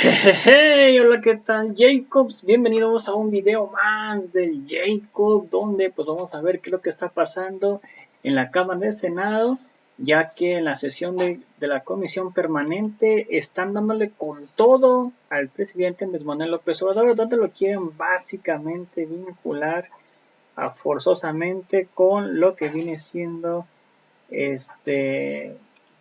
Hey, hola, ¿qué tal, Jacobs? Bienvenidos a un video más del Jacob, donde pues vamos a ver qué es lo que está pasando en la Cámara del Senado, ya que en la sesión de la Comisión Permanente están dándole con todo al presidente Andrés Manuel López Obrador, donde lo quieren básicamente vincular forzosamente con lo que viene siendo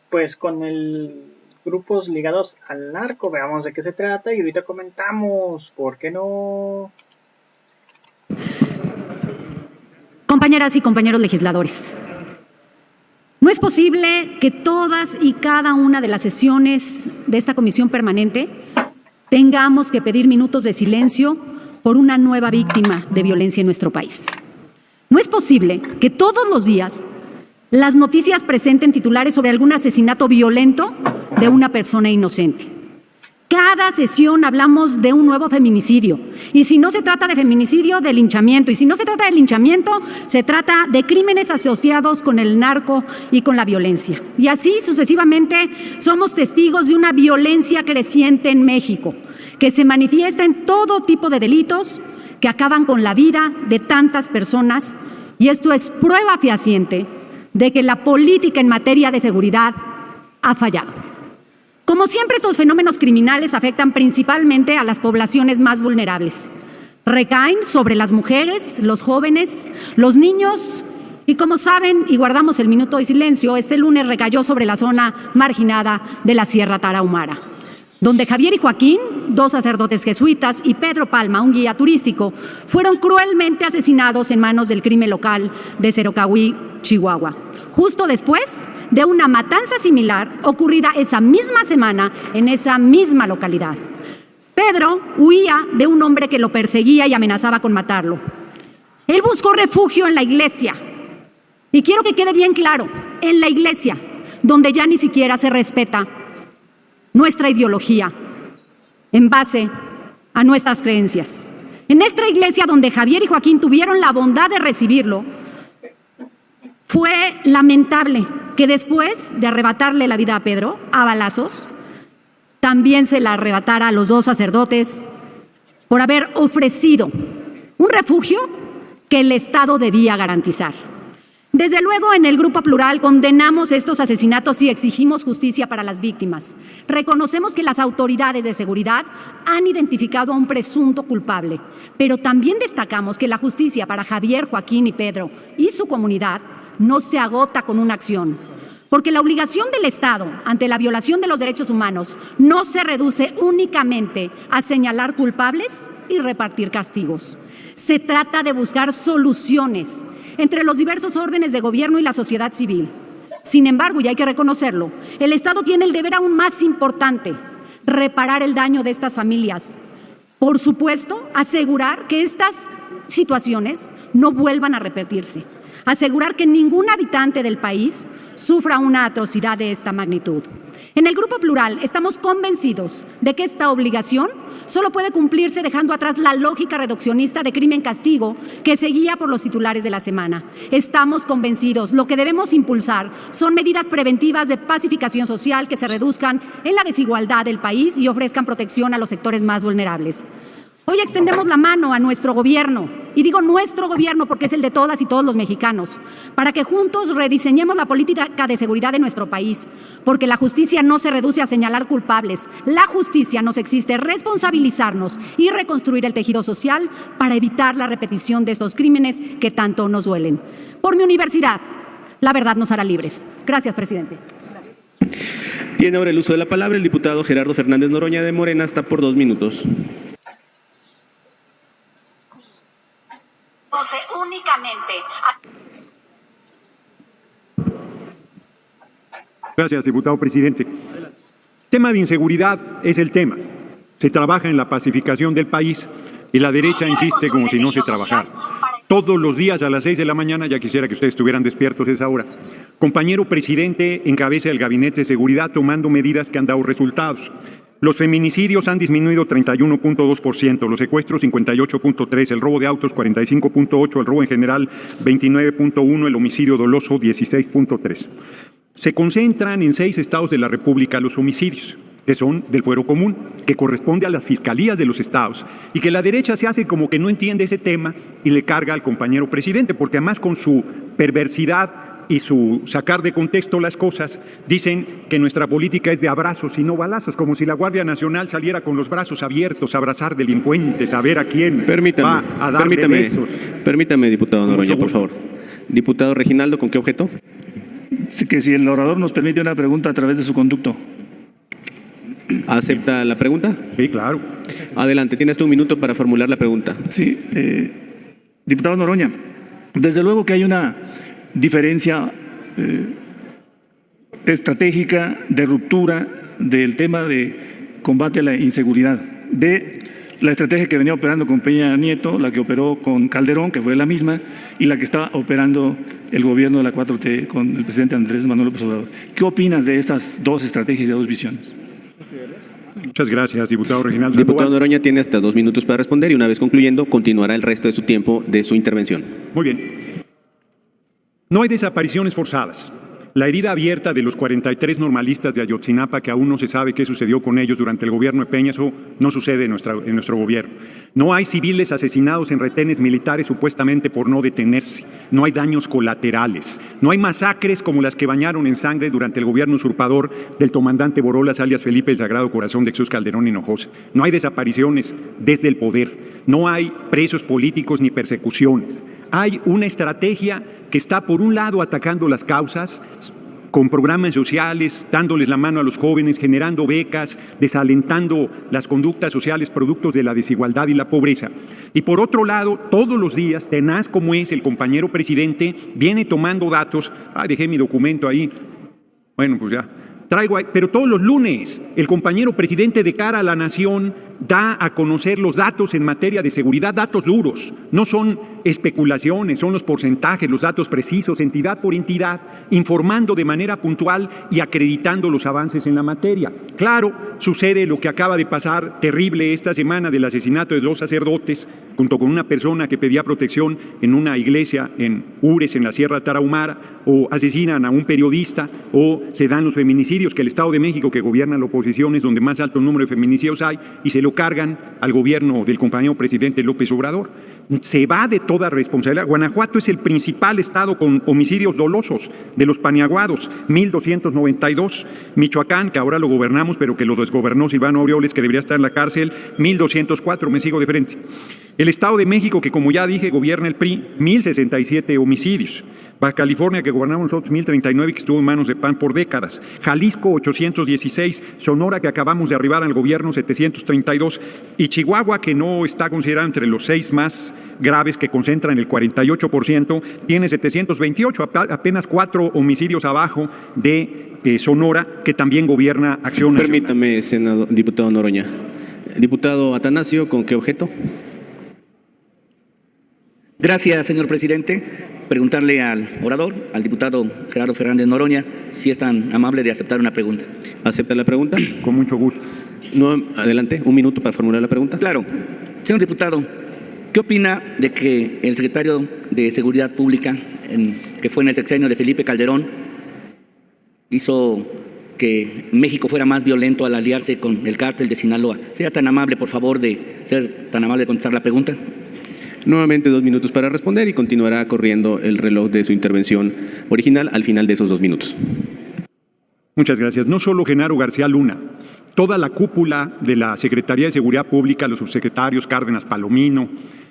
pues con el grupos ligados al narco. Veamos de qué se trata y ahorita comentamos, ¿por qué no? Compañeras y compañeros legisladores, no es posible que todas y cada una de las sesiones de esta comisión permanente tengamos que pedir minutos de silencio por una nueva víctima de violencia en nuestro país. No es posible que todos los días las noticias presenten titulares sobre algún asesinato violento de una persona inocente. Cada sesión hablamos de un nuevo feminicidio. Y si no se trata de feminicidio, de linchamiento. Y si no se trata de linchamiento, se trata de crímenes asociados con el narco y con la violencia. Y así sucesivamente somos testigos de una violencia creciente en México, que se manifiesta en todo tipo de delitos que acaban con la vida de tantas personas. Y esto es prueba fehaciente de que la política en materia de seguridad ha fallado. Como siempre, estos fenómenos criminales afectan principalmente a las poblaciones más vulnerables. Recaen sobre las mujeres, los jóvenes, los niños y, como saben, y guardamos el minuto de silencio, este lunes recayó sobre la zona marginada de la Sierra Tarahumara, donde Javier y Joaquín, dos sacerdotes jesuitas, y Pedro Palma, un guía turístico, fueron cruelmente asesinados en manos del crimen local de Cerocahui, Chihuahua, justo después de una matanza similar ocurrida esa misma semana en esa misma localidad. Pedro huía de un hombre que lo perseguía y amenazaba con matarlo. Él buscó refugio en la iglesia. Y quiero que quede bien claro, en la iglesia, donde ya ni siquiera se respeta nuestra ideología en base a nuestras creencias. En esta iglesia donde Javier y Joaquín tuvieron la bondad de recibirlo, fue lamentable que después de arrebatarle la vida a Pedro a balazos, también se la arrebatara a los dos sacerdotes por haber ofrecido un refugio que el Estado debía garantizar. Desde luego, en el Grupo Plural condenamos estos asesinatos y exigimos justicia para las víctimas. Reconocemos que las autoridades de seguridad han identificado a un presunto culpable, pero también destacamos que la justicia para Javier, Joaquín y Pedro y su comunidad no se agota con una acción, porque la obligación del Estado ante la violación de los derechos humanos no se reduce únicamente a señalar culpables y repartir castigos. Se trata de buscar soluciones entre los diversos órdenes de gobierno y la sociedad civil. Sin embargo, y hay que reconocerlo, el Estado tiene el deber aún más importante: reparar el daño de estas familias. Por supuesto, asegurar que estas situaciones no vuelvan a repetirse. Asegurar que ningún habitante del país sufra una atrocidad de esta magnitud. En el Grupo Plural estamos convencidos de que esta obligación solo puede cumplirse dejando atrás la lógica reduccionista de crimen-castigo que seguía por los titulares de la semana. Estamos convencidos, lo que debemos impulsar son medidas preventivas de pacificación social que se reduzcan en la desigualdad del país y ofrezcan protección a los sectores más vulnerables. Hoy extendemos la mano a nuestro gobierno, y digo nuestro gobierno porque es el de todas y todos los mexicanos, para que juntos rediseñemos la política de seguridad de nuestro país, porque la justicia no se reduce a señalar culpables. La justicia nos exige responsabilizarnos y reconstruir el tejido social para evitar la repetición de estos crímenes que tanto nos duelen. Por mi universidad, la verdad nos hará libres. Gracias, presidente. Gracias. Tiene ahora el uso de la palabra el diputado Gerardo Fernández Noroña de Morena, hasta por 2 minutos. Únicamente. Gracias, diputado presidente. El tema de inseguridad es el tema. Se trabaja en la pacificación del país y la derecha insiste como si no se trabajara. Todos los días a las 6 de la mañana, ya quisiera que ustedes estuvieran despiertos a esa hora. Compañero presidente encabeza el Gabinete de Seguridad tomando medidas que han dado resultados. Los feminicidios han disminuido 31.2%, los secuestros 58.3%, el robo de autos 45.8%, el robo en general 29.1%, el homicidio doloso 16.3%. Se concentran en 6 estados de la República los homicidios. que son del fuero común, que corresponde a las fiscalías de los estados, y que la derecha se hace como que no entiende ese tema y le carga al compañero presidente, porque además con su perversidad y su sacar de contexto las cosas, dicen que nuestra política es de abrazos y no balazos, como si la Guardia Nacional saliera con los brazos abiertos a abrazar delincuentes, a ver a quién va a darle besos. Permítame, diputado Noroña, por favor. Diputado Reginaldo, ¿con qué objeto? Sí, que si el orador nos permite una pregunta a través de su conducto. ¿Acepta la pregunta? Sí, claro. Adelante, tienes un minuto para formular la pregunta. Sí, diputado Noroña, desde luego que hay una diferencia estratégica de ruptura del tema de combate a la inseguridad, de la estrategia que venía operando con Peña Nieto, la que operó con Calderón, que fue la misma, y la que está operando el gobierno de la 4T con el presidente Andrés Manuel López Obrador. ¿Qué opinas de estas dos estrategias y dos visiones? Muchas gracias, diputado Reginaldo. Diputado Noroña tiene hasta 2 minutos para responder y una vez concluyendo continuará el resto de su tiempo de su intervención. Muy bien. No hay desapariciones forzadas. La herida abierta de los 43 normalistas de Ayotzinapa, que aún no se sabe qué sucedió con ellos durante el gobierno de Peña, eso no sucede en nuestro gobierno. No hay civiles asesinados en retenes militares supuestamente por no detenerse. No hay daños colaterales. No hay masacres como las que bañaron en sangre durante el gobierno usurpador del comandante Borolas, alias Felipe el Sagrado Corazón de Jesús Calderón Hinojosa. No hay desapariciones desde el poder. No hay presos políticos ni persecuciones. Hay una estrategia que está, por un lado, atacando las causas, con programas sociales, dándoles la mano a los jóvenes, generando becas, desalentando las conductas sociales productos de la desigualdad y la pobreza. Y por otro lado, todos los días, tenaz como es el compañero presidente, viene tomando datos. Dejé mi documento ahí. Bueno, pues ya. Traigo ahí, pero todos los lunes el compañero presidente de cara a la nación da a conocer los datos en materia de seguridad, datos duros, no son especulaciones, son los porcentajes, los datos precisos, entidad por entidad, informando de manera puntual y acreditando los avances en la materia. Claro, sucede lo que acaba de pasar terrible esta semana del asesinato de 2 sacerdotes, junto con una persona que pedía protección en una iglesia en Ures, en la Sierra Tarahumara, o asesinan a un periodista, o se dan los feminicidios, que el Estado de México, que gobierna la oposición, es donde más alto número de feminicidios hay, y se lo cargan al gobierno del compañero presidente López Obrador. Se va de toda responsabilidad. Guanajuato es el principal estado con homicidios dolosos de los paniaguados, 1,292. Michoacán, que ahora lo gobernamos, pero que lo desgobernó Silvano Aureoles, que debería estar en la cárcel, 1,204. Me sigo de frente. El Estado de México, que como ya dije, gobierna el PRI, 1,067 homicidios. Baja California, que gobernamos nosotros, 1,039, que estuvo en manos de PAN por décadas. Jalisco, 816. Sonora, que acabamos de arribar al gobierno, 732. Y Chihuahua, que no está considerado entre los 6 más graves, que concentran el 48%, tiene 728, apenas 4 homicidios abajo de Sonora, que también gobierna Acción Nacional. Permítame, diputado Noroña. Diputado Atanasio, ¿con qué objeto? Gracias, señor presidente. Preguntarle al orador, al diputado Gerardo Fernández Noroña, si es tan amable de aceptar una pregunta. ¿Acepta la pregunta? Con mucho gusto. No, adelante, 1 minuto para formular la pregunta. Claro. Señor diputado, ¿qué opina de que el secretario de Seguridad Pública, que fue en el sexenio de Felipe Calderón, hizo que México fuera más violento al aliarse con el cártel de Sinaloa? ¿Sería tan amable, por favor, de contestar la pregunta? Nuevamente 2 minutos para responder y continuará corriendo el reloj de su intervención original al final de esos 2 minutos. Muchas gracias. No solo Genaro García Luna, toda la cúpula de la Secretaría de Seguridad Pública, los subsecretarios Cárdenas Palomino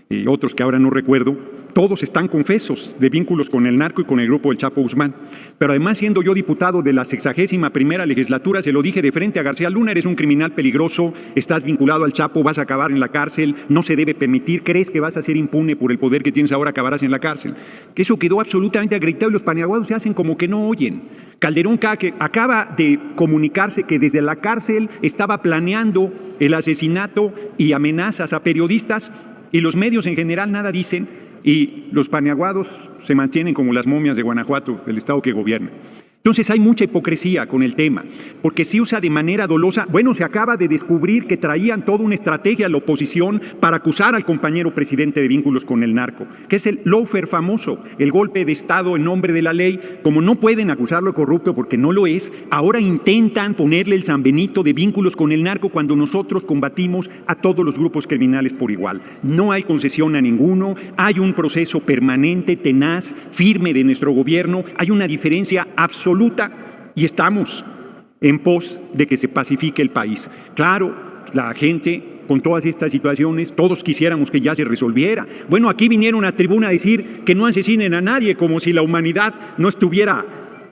y otros que ahora no recuerdo, todos están confesos de vínculos con el narco y con el grupo del Chapo Guzmán. Pero además, siendo yo diputado de la 61ª legislatura, se lo dije de frente a García Luna: eres un criminal peligroso, estás vinculado al Chapo, vas a acabar en la cárcel, no se debe permitir, crees que vas a ser impune por el poder que tienes ahora, acabarás en la cárcel. Que eso quedó absolutamente acreditado y los paniaguados se hacen como que no oyen. Calderón, que acaba de comunicarse que desde la cárcel estaba planeando el asesinato y amenazas a periodistas, y los medios en general nada dicen, y los paniaguados se mantienen como las momias de Guanajuato, el estado que gobierna. Entonces hay mucha hipocresía con el tema, porque se usa de manera dolosa. Bueno, se acaba de descubrir que traían toda una estrategia a la oposición para acusar al compañero presidente de vínculos con el narco, que es el lawfare famoso, el golpe de Estado en nombre de la ley. Como no pueden acusarlo de corrupto porque no lo es, ahora intentan ponerle el San Benito de vínculos con el narco cuando nosotros combatimos a todos los grupos criminales por igual. No hay concesión a ninguno, hay un proceso permanente, tenaz, firme de nuestro gobierno, hay una diferencia absoluta y estamos en pos de que se pacifique el país. Claro, la gente con todas estas situaciones, todos quisiéramos que ya se resolviera. Bueno, aquí vinieron a tribuna a decir que no asesinen a nadie, como si la humanidad no estuviera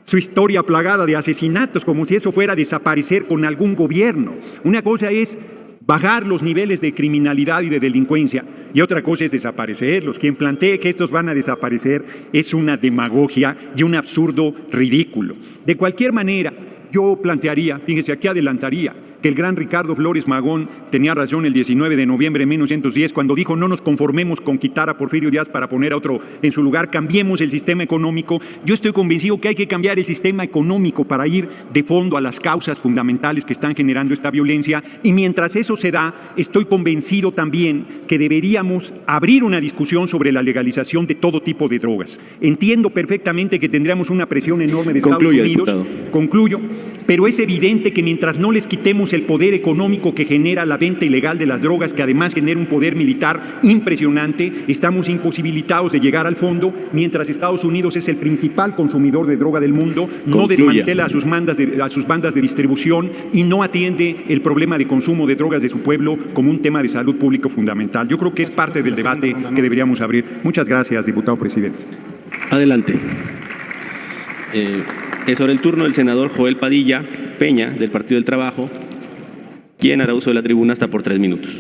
su historia plagada de asesinatos, como si eso fuera a desaparecer con algún gobierno. Una cosa es bajar los niveles de criminalidad y de delincuencia, y otra cosa es desaparecerlos. Quien plantee que estos van a desaparecer es una demagogia y un absurdo ridículo. De cualquier manera, yo plantearía, fíjese, aquí adelantaría, que el gran Ricardo Flores Magón tenía razón el 19 de noviembre de 1910 cuando dijo: no nos conformemos con quitar a Porfirio Díaz para poner a otro en su lugar, cambiemos el sistema económico. Yo estoy convencido que hay que cambiar el sistema económico para ir de fondo a las causas fundamentales que están generando esta violencia, y mientras eso se da, estoy convencido también que deberíamos abrir una discusión sobre la legalización de todo tipo de drogas. Entiendo perfectamente que tendríamos una presión enorme de Estados Unidos. Diputado. Concluyo, pero es evidente que mientras no les quitemos el poder económico que genera la venta ilegal de las drogas, que además genera un poder militar impresionante, estamos imposibilitados de llegar al fondo, mientras Estados Unidos es el principal consumidor de droga del mundo, no desmantela a sus bandas de distribución y no atiende el problema de consumo de drogas de su pueblo como un tema de salud pública fundamental. Yo creo que es parte del debate que deberíamos abrir. Muchas gracias, diputado presidente. Adelante. Es ahora el turno del senador Joel Padilla Peña, del Partido del Trabajo, quien hará uso de la tribuna hasta por 3 minutos.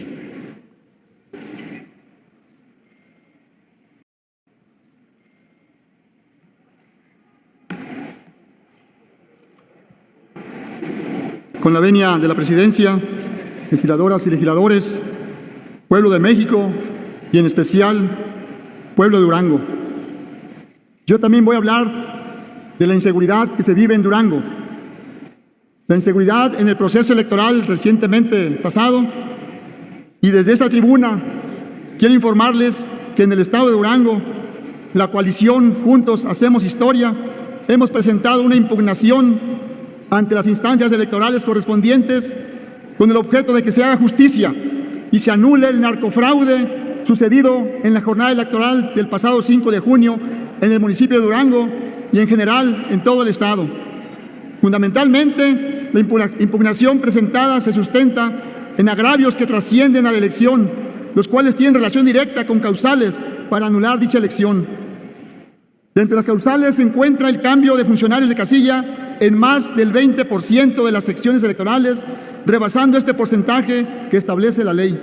Con la venia de la presidencia, legisladoras y legisladores, pueblo de México y en especial pueblo de Durango. Yo también voy a hablar de la inseguridad que se vive en Durango. La inseguridad en el proceso electoral recientemente pasado, y desde esta tribuna quiero informarles que en el estado de Durango, la coalición Juntos Hacemos Historia, hemos presentado una impugnación ante las instancias electorales correspondientes con el objeto de que se haga justicia y se anule el narcofraude sucedido en la jornada electoral del pasado 5 de junio en el municipio de Durango y en general en todo el estado. Fundamentalmente, la impugnación presentada se sustenta en agravios que trascienden a la elección, los cuales tienen relación directa con causales para anular dicha elección. De entre las causales se encuentra el cambio de funcionarios de casilla en más del 20% de las secciones electorales, rebasando este porcentaje que establece la ley.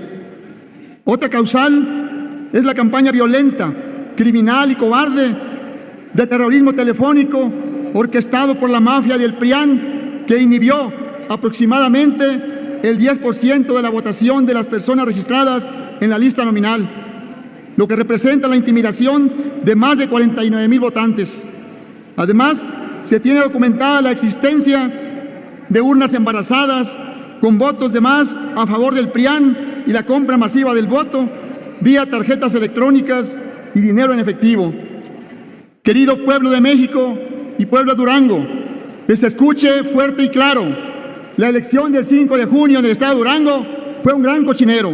Otra causal es la campaña violenta, criminal y cobarde de terrorismo telefónico orquestado por la mafia del PRIAN, que inhibió aproximadamente el 10% de la votación de las personas registradas en la lista nominal, lo que representa la intimidación de más de 49,000 votantes. Además, se tiene documentada la existencia de urnas embarazadas con votos de más a favor del PRIAN y la compra masiva del voto vía tarjetas electrónicas y dinero en efectivo. Querido pueblo de México y pueblo de Durango, que se escuche fuerte y claro: la elección del 5 de junio en el estado de Durango fue un gran cochinero.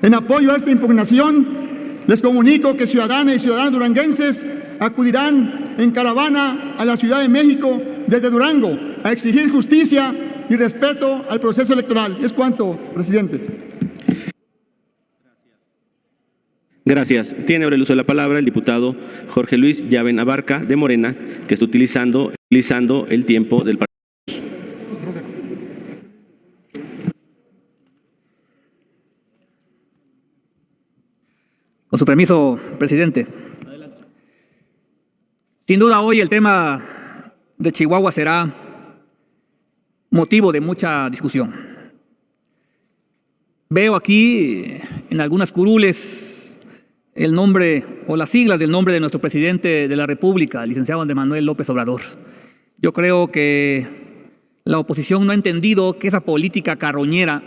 En apoyo a esta impugnación, les comunico que ciudadanas y ciudadanos duranguenses acudirán en caravana a la Ciudad de México desde Durango a exigir justicia y respeto al proceso electoral. Es cuanto, presidente. Gracias. Tiene ahora el uso de la palabra el diputado Jorge Luis Llaven Abarca, de Morena, que está utilizando el tiempo del partido. Con su permiso, presidente. Sin duda hoy el tema de Chihuahua será motivo de mucha discusión. Veo aquí en algunas curules el nombre o las siglas del nombre de nuestro presidente de la República, el licenciado Andrés Manuel López Obrador. Yo creo que la oposición no ha entendido que esa política carroñera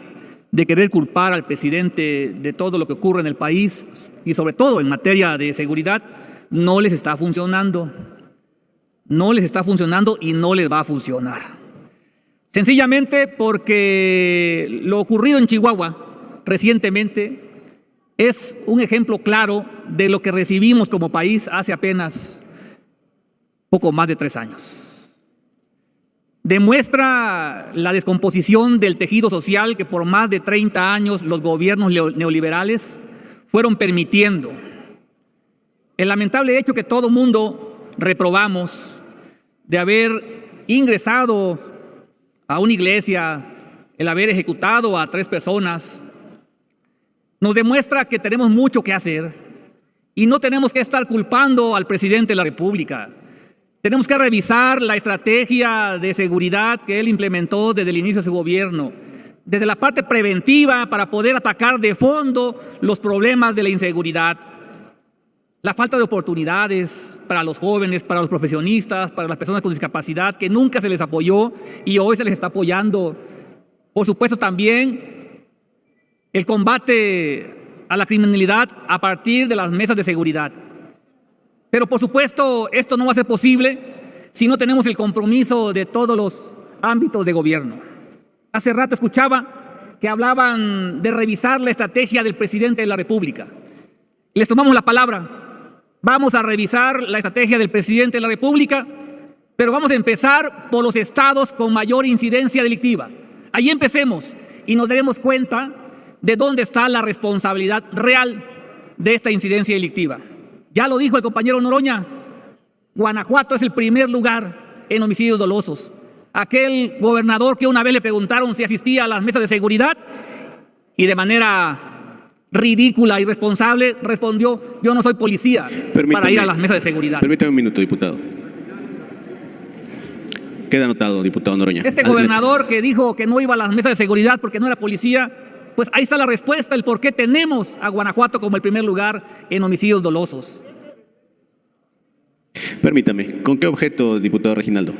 de querer culpar al presidente de todo lo que ocurre en el país y sobre todo en materia de seguridad no les está funcionando. No les está funcionando y no les va a funcionar. Sencillamente porque lo ocurrido en Chihuahua recientemente es un ejemplo claro de lo que recibimos como país hace apenas poco más de 3 años. Demuestra la descomposición del tejido social que por más de 30 años los gobiernos neoliberales fueron permitiendo. El lamentable hecho que todo mundo reprobamos de haber ingresado a una iglesia, el haber ejecutado a 3 personas, nos demuestra que tenemos mucho que hacer y no tenemos que estar culpando al presidente de la República. Tenemos que revisar la estrategia de seguridad que él implementó desde el inicio de su gobierno, desde la parte preventiva para poder atacar de fondo los problemas de la inseguridad, la falta de oportunidades para los jóvenes, para los profesionistas, para las personas con discapacidad, que nunca se les apoyó y hoy se les está apoyando. Por supuesto también el combate a la criminalidad a partir de las mesas de seguridad. Pero por supuesto esto no va a ser posible si no tenemos el compromiso de todos los ámbitos de gobierno. Hace rato escuchaba que hablaban de revisar la estrategia del presidente de la República. Les tomamos la palabra. Vamos a revisar la estrategia del presidente de la República, pero vamos a empezar por los estados con mayor incidencia delictiva. Ahí empecemos y nos daremos cuenta de dónde está la responsabilidad real de esta incidencia delictiva. Ya lo dijo el compañero Noroña, Guanajuato es el primer lugar en homicidios dolosos. Aquel gobernador que una vez le preguntaron si asistía a las mesas de seguridad y de manera ridícula y irresponsable respondió: yo no soy policía para ir a las mesas de seguridad. Permítame un minuto, diputado. Queda anotado, diputado Noroña. Este gobernador que dijo que no iba a las mesas de seguridad porque no era policía, pues ahí está la respuesta, el por qué tenemos a Guanajuato como el primer lugar en homicidios dolosos. Permítame, ¿con qué objeto, diputado Reginaldo?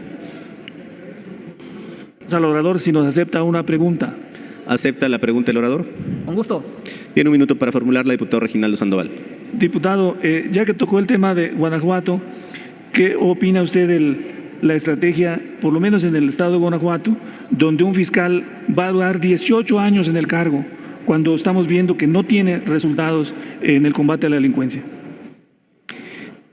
Al orador, si nos acepta una pregunta. ¿Acepta la pregunta del orador? Con gusto. Tiene un minuto para formularla, diputado Reginaldo Sandoval. Diputado, ya que tocó el tema de Guanajuato, ¿qué opina usted de la estrategia, por lo menos en el estado de Guanajuato, donde un fiscal va a durar 18 años en el cargo, cuando estamos viendo que no tiene resultados en el combate a la delincuencia?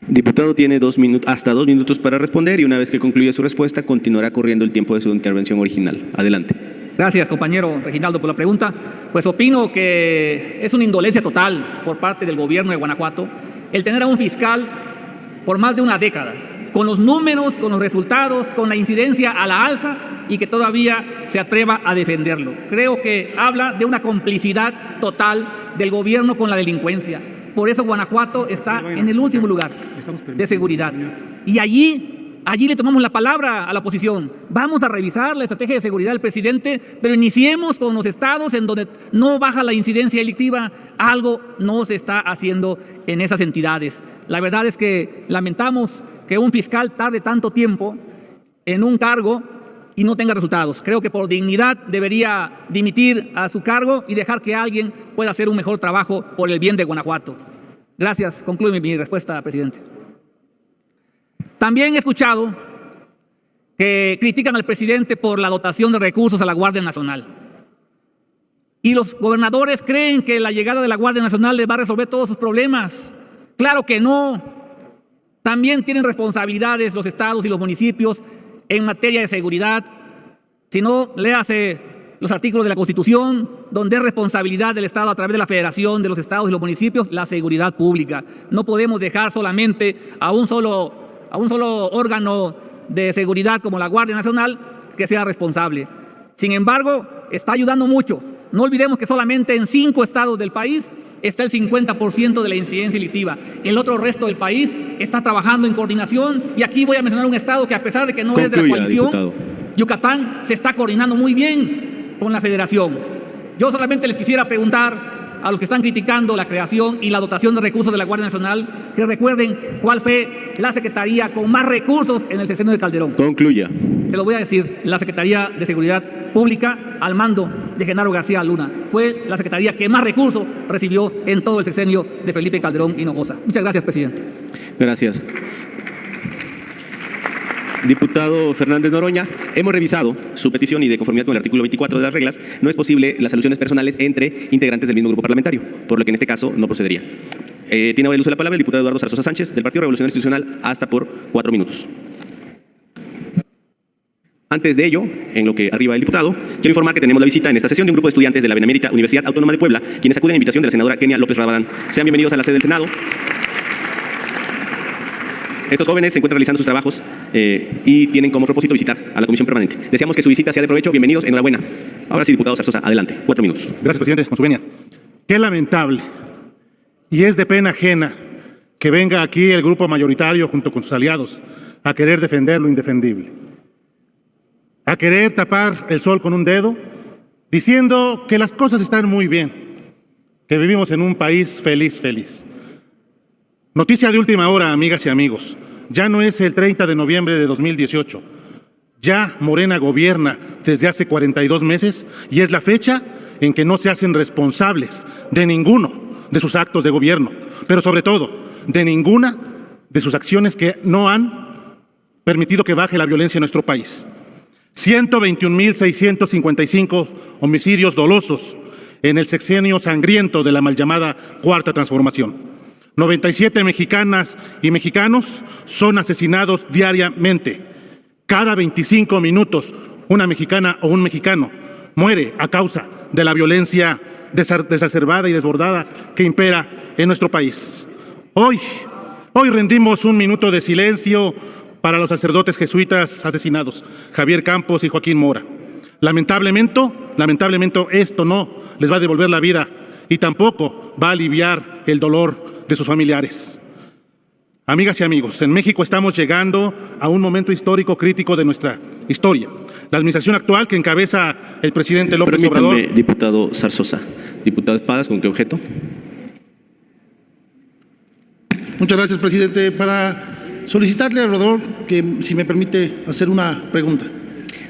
Diputado tiene hasta 2 minutos para responder y una vez que concluya su respuesta continuará corriendo el tiempo de su intervención original. Adelante. Gracias, compañero Reginaldo, por la pregunta. Pues opino que es una indolencia total por parte del gobierno de Guanajuato el tener a un fiscal por más de una década, con los números, con los resultados, con la incidencia a la alza y que todavía se atreva a defenderlo. Creo que habla de una complicidad total del gobierno con la delincuencia. Por eso Guanajuato está en el último lugar de seguridad. Y allí le tomamos la palabra a la oposición. Vamos a revisar la estrategia de seguridad del presidente, pero iniciemos con los estados en donde no baja la incidencia delictiva. Algo no se está haciendo en esas entidades. La verdad es que lamentamos que un fiscal tarde tanto tiempo en un cargo y no tenga resultados. Creo que por dignidad debería dimitir a su cargo y dejar que alguien pueda hacer un mejor trabajo por el bien de Guanajuato. Gracias. Concluye mi respuesta, presidente. También he escuchado que critican al presidente por la dotación de recursos a la Guardia Nacional. Y los gobernadores creen que la llegada de la Guardia Nacional les va a resolver todos sus problemas. Claro que no. También tienen responsabilidades los estados y los municipios en materia de seguridad. Si no, léase los artículos de la Constitución, donde es responsabilidad del Estado a través de la Federación, de los estados y los municipios, la seguridad pública. No podemos dejar solamente a un solo órgano de seguridad como la Guardia Nacional que sea responsable. Sin embargo, está ayudando mucho. No olvidemos que solamente en 5 estados del país está el 50% de la incidencia delictiva. El otro resto del país está trabajando en coordinación y aquí voy a mencionar un estado que a pesar de que no es de la coalición, diputado. Yucatán se está coordinando muy bien con la Federación. Yo solamente les quisiera preguntar a los que están criticando la creación y la dotación de recursos de la Guardia Nacional que recuerden cuál fue la secretaría con más recursos en el sexenio de Calderón. Concluya. Se lo voy a decir, la Secretaría de Seguridad Pública al mando de Genaro García Luna. Fue la secretaría que más recursos recibió en todo el sexenio de Felipe Calderón Hinojosa. Muchas gracias, presidente. Gracias. Diputado Fernández Noroña, hemos revisado su petición y de conformidad con el artículo 24 de las reglas, no es posible las alusiones personales entre integrantes del mismo grupo parlamentario, por lo que en este caso no procedería. Tiene ahora el uso de la palabra el diputado Eduardo Zarzosa Sánchez, del Partido Revolucionario Institucional, hasta por 4 minutos. Antes de ello, en lo que arriba el diputado, quiero informar que tenemos la visita en esta sesión de un grupo de estudiantes de la Benemérita Universidad Autónoma de Puebla, quienes acuden a invitación de la senadora Kenia López Rabadán. Sean bienvenidos a la sede del Senado. Estos jóvenes se encuentran realizando sus trabajos y tienen como propósito visitar a la Comisión Permanente. Deseamos que su visita sea de provecho. Bienvenidos, enhorabuena. Ahora sí, diputado Zarzosa, adelante. 4 minutos. Gracias, presidente. Con su venia. Qué lamentable y es de pena ajena que venga aquí el grupo mayoritario junto con sus aliados a querer defender lo indefendible, a querer tapar el sol con un dedo, diciendo que las cosas están muy bien, que vivimos en un país feliz. Noticia de última hora, amigas y amigos. Ya no es el 30 de noviembre de 2018. Ya Morena gobierna desde hace 42 meses y es la fecha en que no se hacen responsables de ninguno de sus actos de gobierno, pero sobre todo de ninguna de sus acciones que no han permitido que baje la violencia en nuestro país. 121,655 homicidios dolosos en el sexenio sangriento de la mal llamada Cuarta Transformación. 97 mexicanas y mexicanos son asesinados diariamente. Cada 25 minutos, una mexicana o un mexicano muere a causa de la violencia desacerbada y desbordada que impera en nuestro país. Hoy rendimos un minuto de silencio para los sacerdotes jesuitas asesinados, Javier Campos y Joaquín Mora. Lamentablemente esto no les va a devolver la vida y tampoco va a aliviar el dolor de sus familiares. Amigas y amigos, en México estamos llegando a un momento histórico crítico de nuestra historia. La administración actual que encabeza el presidente López Obrador... Diputado Zarzosa. Diputado Espadas, ¿con qué objeto? Muchas gracias, presidente. Para solicitarle al orador que, si me permite, hacer una pregunta.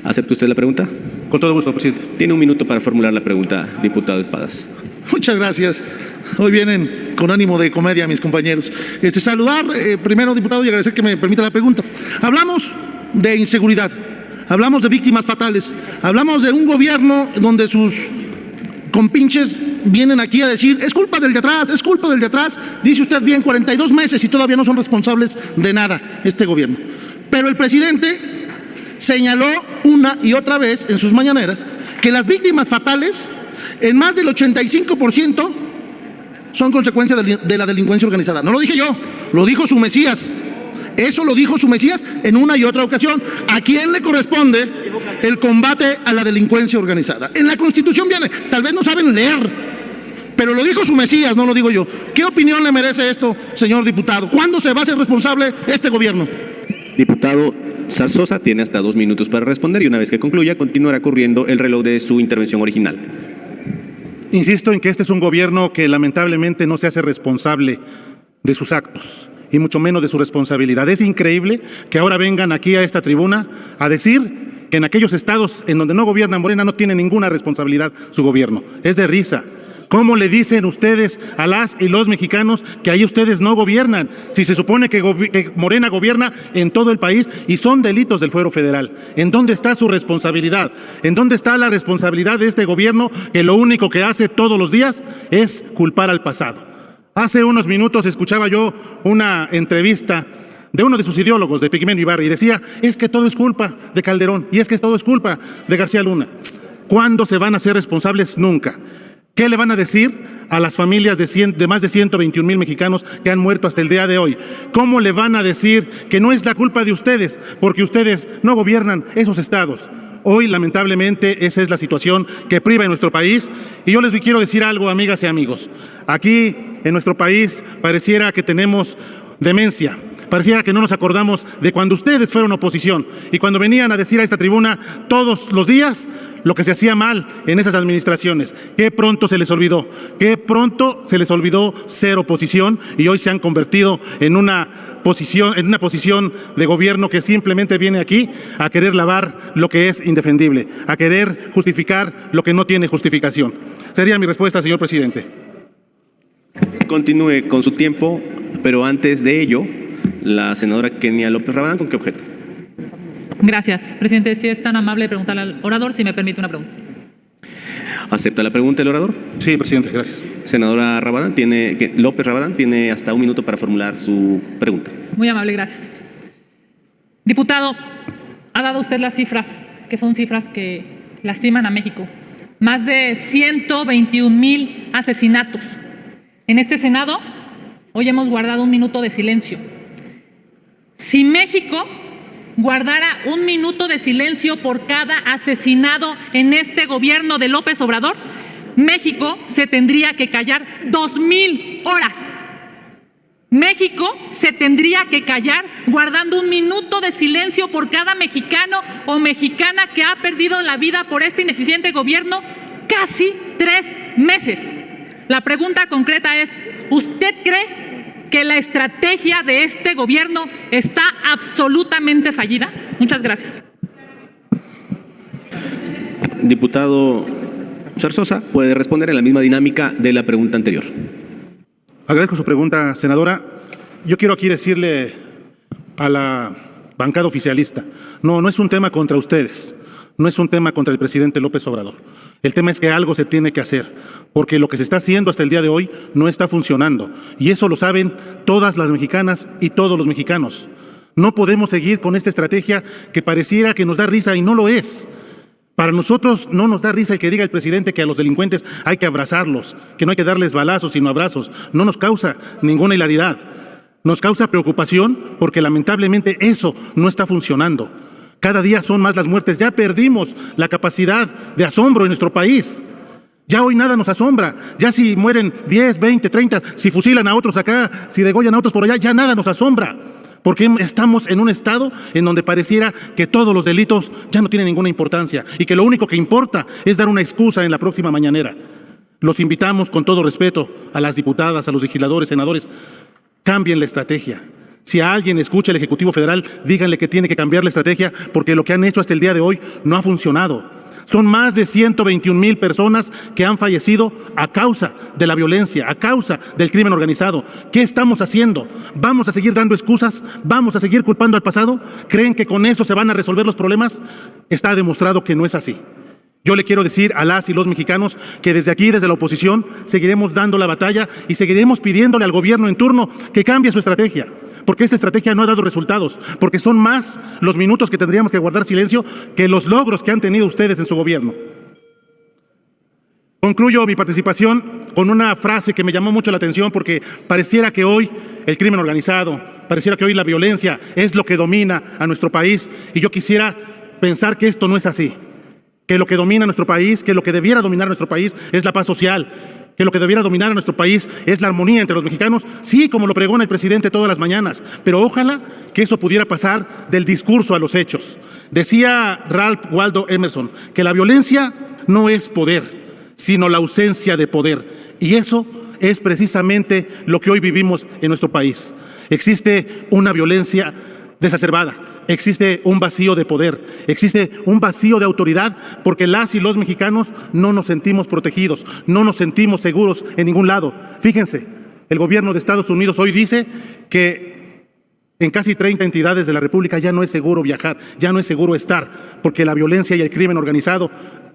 ¿Acepta usted la pregunta? Con todo gusto, presidente. Tiene un minuto para formular la pregunta, diputado Espadas. Muchas gracias. Hoy vienen con ánimo de comedia mis compañeros. Saludar primero, diputado, y agradecer que me permita la pregunta. Hablamos de inseguridad, hablamos de víctimas fatales, hablamos de un gobierno donde sus compinches vienen aquí a decir es culpa del de atrás, es culpa del de atrás. Dice usted bien, 42 meses y todavía no son responsables de nada este gobierno. Pero el presidente señaló una y otra vez en sus mañaneras que las víctimas fatales, en más del 85%, son consecuencia de la delincuencia organizada. No lo dije yo, lo dijo su Mesías. Eso lo dijo su Mesías en una y otra ocasión. ¿A quién le corresponde el combate a la delincuencia organizada? En la Constitución viene, tal vez no saben leer, pero lo dijo su Mesías, no lo digo yo. ¿Qué opinión le merece esto, señor diputado? ¿Cuándo se va a hacer responsable este gobierno? Diputado Zarzosa tiene hasta 2 minutos para responder y una vez que concluya continuará corriendo el reloj de su intervención original. Insisto en que este es un gobierno que lamentablemente no se hace responsable de sus actos y mucho menos de su responsabilidad. Es increíble que ahora vengan aquí a esta tribuna a decir que en aquellos estados en donde no gobierna Morena no tiene ninguna responsabilidad su gobierno. Es de risa. ¿Cómo le dicen ustedes a las y los mexicanos que ahí ustedes no gobiernan? Si se supone que Morena gobierna en todo el país y son delitos del fuero federal. ¿En dónde está su responsabilidad? ¿En dónde está la responsabilidad de este gobierno que lo único que hace todos los días es culpar al pasado? Hace unos minutos escuchaba yo una entrevista de uno de sus ideólogos, de Pigmenio Ibarra, y decía, es que todo es culpa de Calderón y es que todo es culpa de García Luna. ¿Cuándo se van a hacer responsables? Nunca. ¿Qué le van a decir a las familias de más de 121,000 mexicanos que han muerto hasta el día de hoy? ¿Cómo le van a decir que no es la culpa de ustedes porque ustedes no gobiernan esos estados? Hoy, lamentablemente, esa es la situación que priva en nuestro país. Y yo les quiero decir algo, amigas y amigos. Aquí, en nuestro país, pareciera que tenemos demencia. Pareciera que no nos acordamos de cuando ustedes fueron oposición y cuando venían a decir a esta tribuna todos los días lo que se hacía mal en esas administraciones. Qué pronto se les olvidó, qué pronto se les olvidó ser oposición y hoy se han convertido en una posición de gobierno que simplemente viene aquí a querer lavar lo que es indefendible, a querer justificar lo que no tiene justificación. Sería mi respuesta, señor presidente. Continúe con su tiempo, pero antes de ello, la senadora Kenia López Rabadán, ¿con qué objeto? Gracias, presidente. Si es tan amable de preguntarle al orador, si me permite una pregunta. ¿Acepta la pregunta el orador? Sí, presidente, gracias. Senadora López Rabadán tiene hasta 1 minuto para formular su pregunta. Muy amable, gracias. Diputado, ha dado usted las cifras, que son cifras que lastiman a México. Más de 121,000 asesinatos. En este Senado, hoy hemos guardado 1 minuto de silencio. Si México guardara 1 minuto de silencio por cada asesinado en este gobierno de López Obrador, México se tendría que callar 2,000 horas. México se tendría que callar guardando 1 minuto de silencio por cada mexicano o mexicana que ha perdido la vida por este ineficiente gobierno casi 3 meses. La pregunta concreta es, ¿usted cree que la estrategia de este gobierno está absolutamente fallida? Muchas gracias. Diputado Zarzosa, puede responder en la misma dinámica de la pregunta anterior. Agradezco su pregunta, senadora. Yo quiero aquí decirle a la bancada oficialista, no es un tema contra ustedes, no es un tema contra el presidente López Obrador. El tema es que algo se tiene que hacer, porque lo que se está haciendo hasta el día de hoy no está funcionando. Y eso lo saben todas las mexicanas y todos los mexicanos. No podemos seguir con esta estrategia que pareciera que nos da risa y no lo es. Para nosotros no nos da risa el que diga el presidente que a los delincuentes hay que abrazarlos, que no hay que darles balazos sino abrazos. No nos causa ninguna hilaridad. Nos causa preocupación porque lamentablemente eso no está funcionando. Cada día son más las muertes. Ya perdimos la capacidad de asombro en nuestro país. Ya hoy nada nos asombra. Ya si mueren 10, 20, 30, si fusilan a otros acá, si degollan a otros por allá, ya nada nos asombra. Porque estamos en un estado en donde pareciera que todos los delitos ya no tienen ninguna importancia y que lo único que importa es dar una excusa en la próxima mañanera. Los invitamos con todo respeto a las diputadas, a los legisladores, senadores, cambien la estrategia. Si a alguien escucha el Ejecutivo Federal, díganle que tiene que cambiar la estrategia porque lo que han hecho hasta el día de hoy no ha funcionado. Son más de 121,000 personas que han fallecido a causa de la violencia, a causa del crimen organizado. ¿Qué estamos haciendo? ¿Vamos a seguir dando excusas? ¿Vamos a seguir culpando al pasado? ¿Creen que con eso se van a resolver los problemas? Está demostrado que no es así. Yo le quiero decir a las y los mexicanos que desde aquí, desde la oposición, seguiremos dando la batalla y seguiremos pidiéndole al gobierno en turno que cambie su estrategia. Porque esta estrategia no ha dado resultados, porque son más los minutos que tendríamos que guardar silencio que los logros que han tenido ustedes en su gobierno. Concluyo mi participación con una frase que me llamó mucho la atención porque pareciera que hoy el crimen organizado, pareciera que hoy la violencia es lo que domina a nuestro país y yo quisiera pensar que esto no es así, que lo que domina a nuestro país, que lo que debiera dominar a nuestro país es la paz social, que lo que debiera dominar a nuestro país es la armonía entre los mexicanos, sí, como lo pregona el presidente todas las mañanas, pero ojalá que eso pudiera pasar del discurso a los hechos. Decía Ralph Waldo Emerson que la violencia no es poder, sino la ausencia de poder, y eso es precisamente lo que hoy vivimos en nuestro país. Existe una violencia desacerbada. Existe un vacío de poder, existe un vacío de autoridad porque las y los mexicanos no nos sentimos protegidos, no nos sentimos seguros en ningún lado. Fíjense, el gobierno de Estados Unidos hoy dice que en casi 30 entidades de la República ya no es seguro viajar, ya no es seguro estar, porque la violencia y el crimen organizado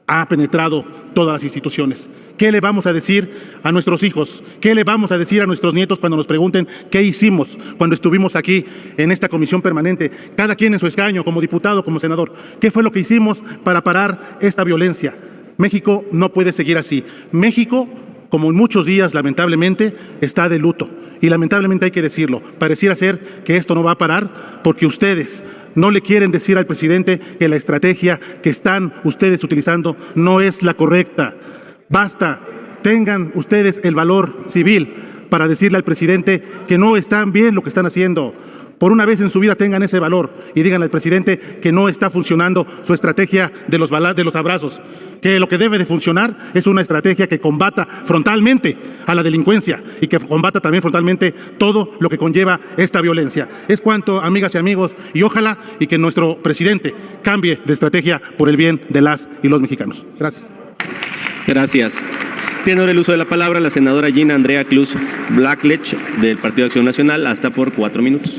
ha penetrado todas las instituciones. ¿Qué le vamos a decir a nuestros hijos? ¿Qué le vamos a decir a nuestros nietos cuando nos pregunten qué hicimos cuando estuvimos aquí en esta comisión permanente? Cada quien en su escaño, como diputado, como senador. ¿Qué fue lo que hicimos para parar esta violencia? México no puede seguir así. México, como en muchos días, lamentablemente, está de luto. Y lamentablemente hay que decirlo. Pareciera ser que esto no va a parar porque ustedes no le quieren decir al presidente que la estrategia que están ustedes utilizando no es la correcta. Basta, tengan ustedes el valor civil para decirle al presidente que no están bien lo que están haciendo. Por una vez en su vida tengan ese valor y díganle al presidente que no está funcionando su estrategia de los abrazos, que lo que debe de funcionar es una estrategia que combata frontalmente a la delincuencia y que combata también frontalmente todo lo que conlleva esta violencia. Es cuanto, amigas y amigos, y ojalá y que nuestro presidente cambie de estrategia por el bien de las y los mexicanos. Gracias. Gracias. Tiene ahora el uso de la palabra la senadora Gina Andrea Klus Blacklech del Partido de Acción Nacional, hasta por 4 minutos.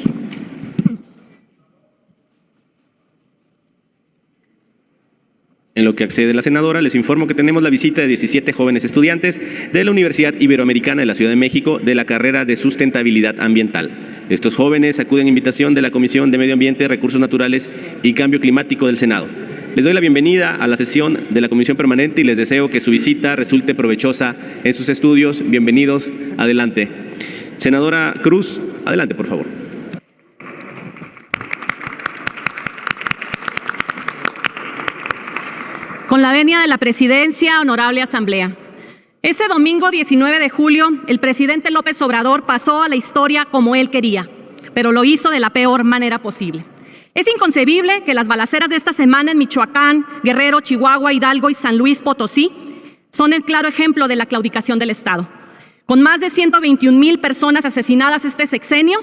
En lo que accede la senadora, les informo que tenemos la visita de 17 jóvenes estudiantes de la Universidad Iberoamericana de la Ciudad de México de la carrera de Sustentabilidad Ambiental. Estos jóvenes acuden a invitación de la Comisión de Medio Ambiente, Recursos Naturales y Cambio Climático del Senado. Les doy la bienvenida a la sesión de la Comisión Permanente y les deseo que su visita resulte provechosa en sus estudios. Bienvenidos. Adelante. Senadora Cruz, adelante, por favor. Con la venia de la Presidencia, honorable Asamblea. Ese domingo 19 de julio, el presidente López Obrador pasó a la historia como él quería, pero lo hizo de la peor manera posible. Es inconcebible que las balaceras de esta semana en Michoacán, Guerrero, Chihuahua, Hidalgo y San Luis Potosí son el claro ejemplo de la claudicación del Estado. Con más de 121,000 personas asesinadas este sexenio,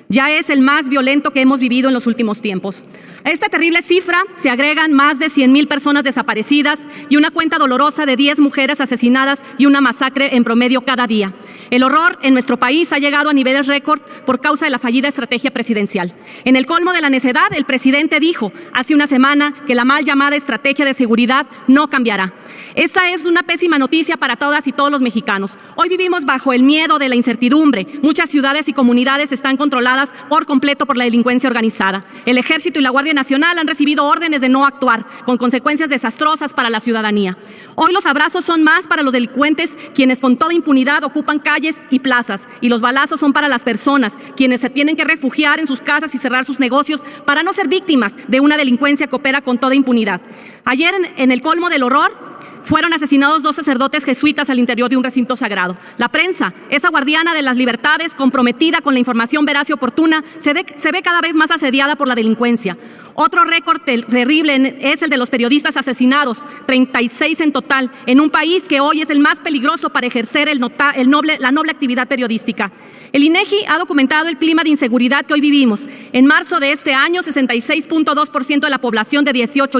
ya es el más violento que hemos vivido en los últimos tiempos. A esta terrible cifra se agregan más de 100,000 personas desaparecidas y una cuenta dolorosa de 10 mujeres asesinadas y una masacre en promedio cada día. El horror en nuestro país ha llegado a niveles récord por causa de la fallida estrategia presidencial. En el colmo de la necedad, el presidente dijo hace una semana que la mal llamada estrategia de seguridad no cambiará. Esa es una pésima noticia para todas y todos los mexicanos. Hoy vivimos bajo el miedo de la incertidumbre. Muchas ciudades y comunidades están controladas por completo por la delincuencia organizada. El Ejército y la Guardia Nacional han recibido órdenes de no actuar, con consecuencias desastrosas para la ciudadanía. Hoy los abrazos son más para los delincuentes, quienes con toda impunidad ocupan calles y plazas, y los balazos son para las personas, quienes se tienen que refugiar en sus casas y cerrar sus negocios para no ser víctimas de una delincuencia que opera con toda impunidad. Ayer, en el colmo del horror, fueron asesinados 2 sacerdotes jesuitas al interior de un recinto sagrado. La prensa, esa guardiana de las libertades, comprometida con la información veraz y oportuna, se ve cada vez más asediada por la delincuencia. Otro récord terrible es el de los periodistas asesinados, 36 en total, en un país que hoy es el más peligroso para ejercer la noble actividad periodística. El INEGI ha documentado el clima de inseguridad que hoy vivimos. En marzo de este año, 66.2% de la población de 18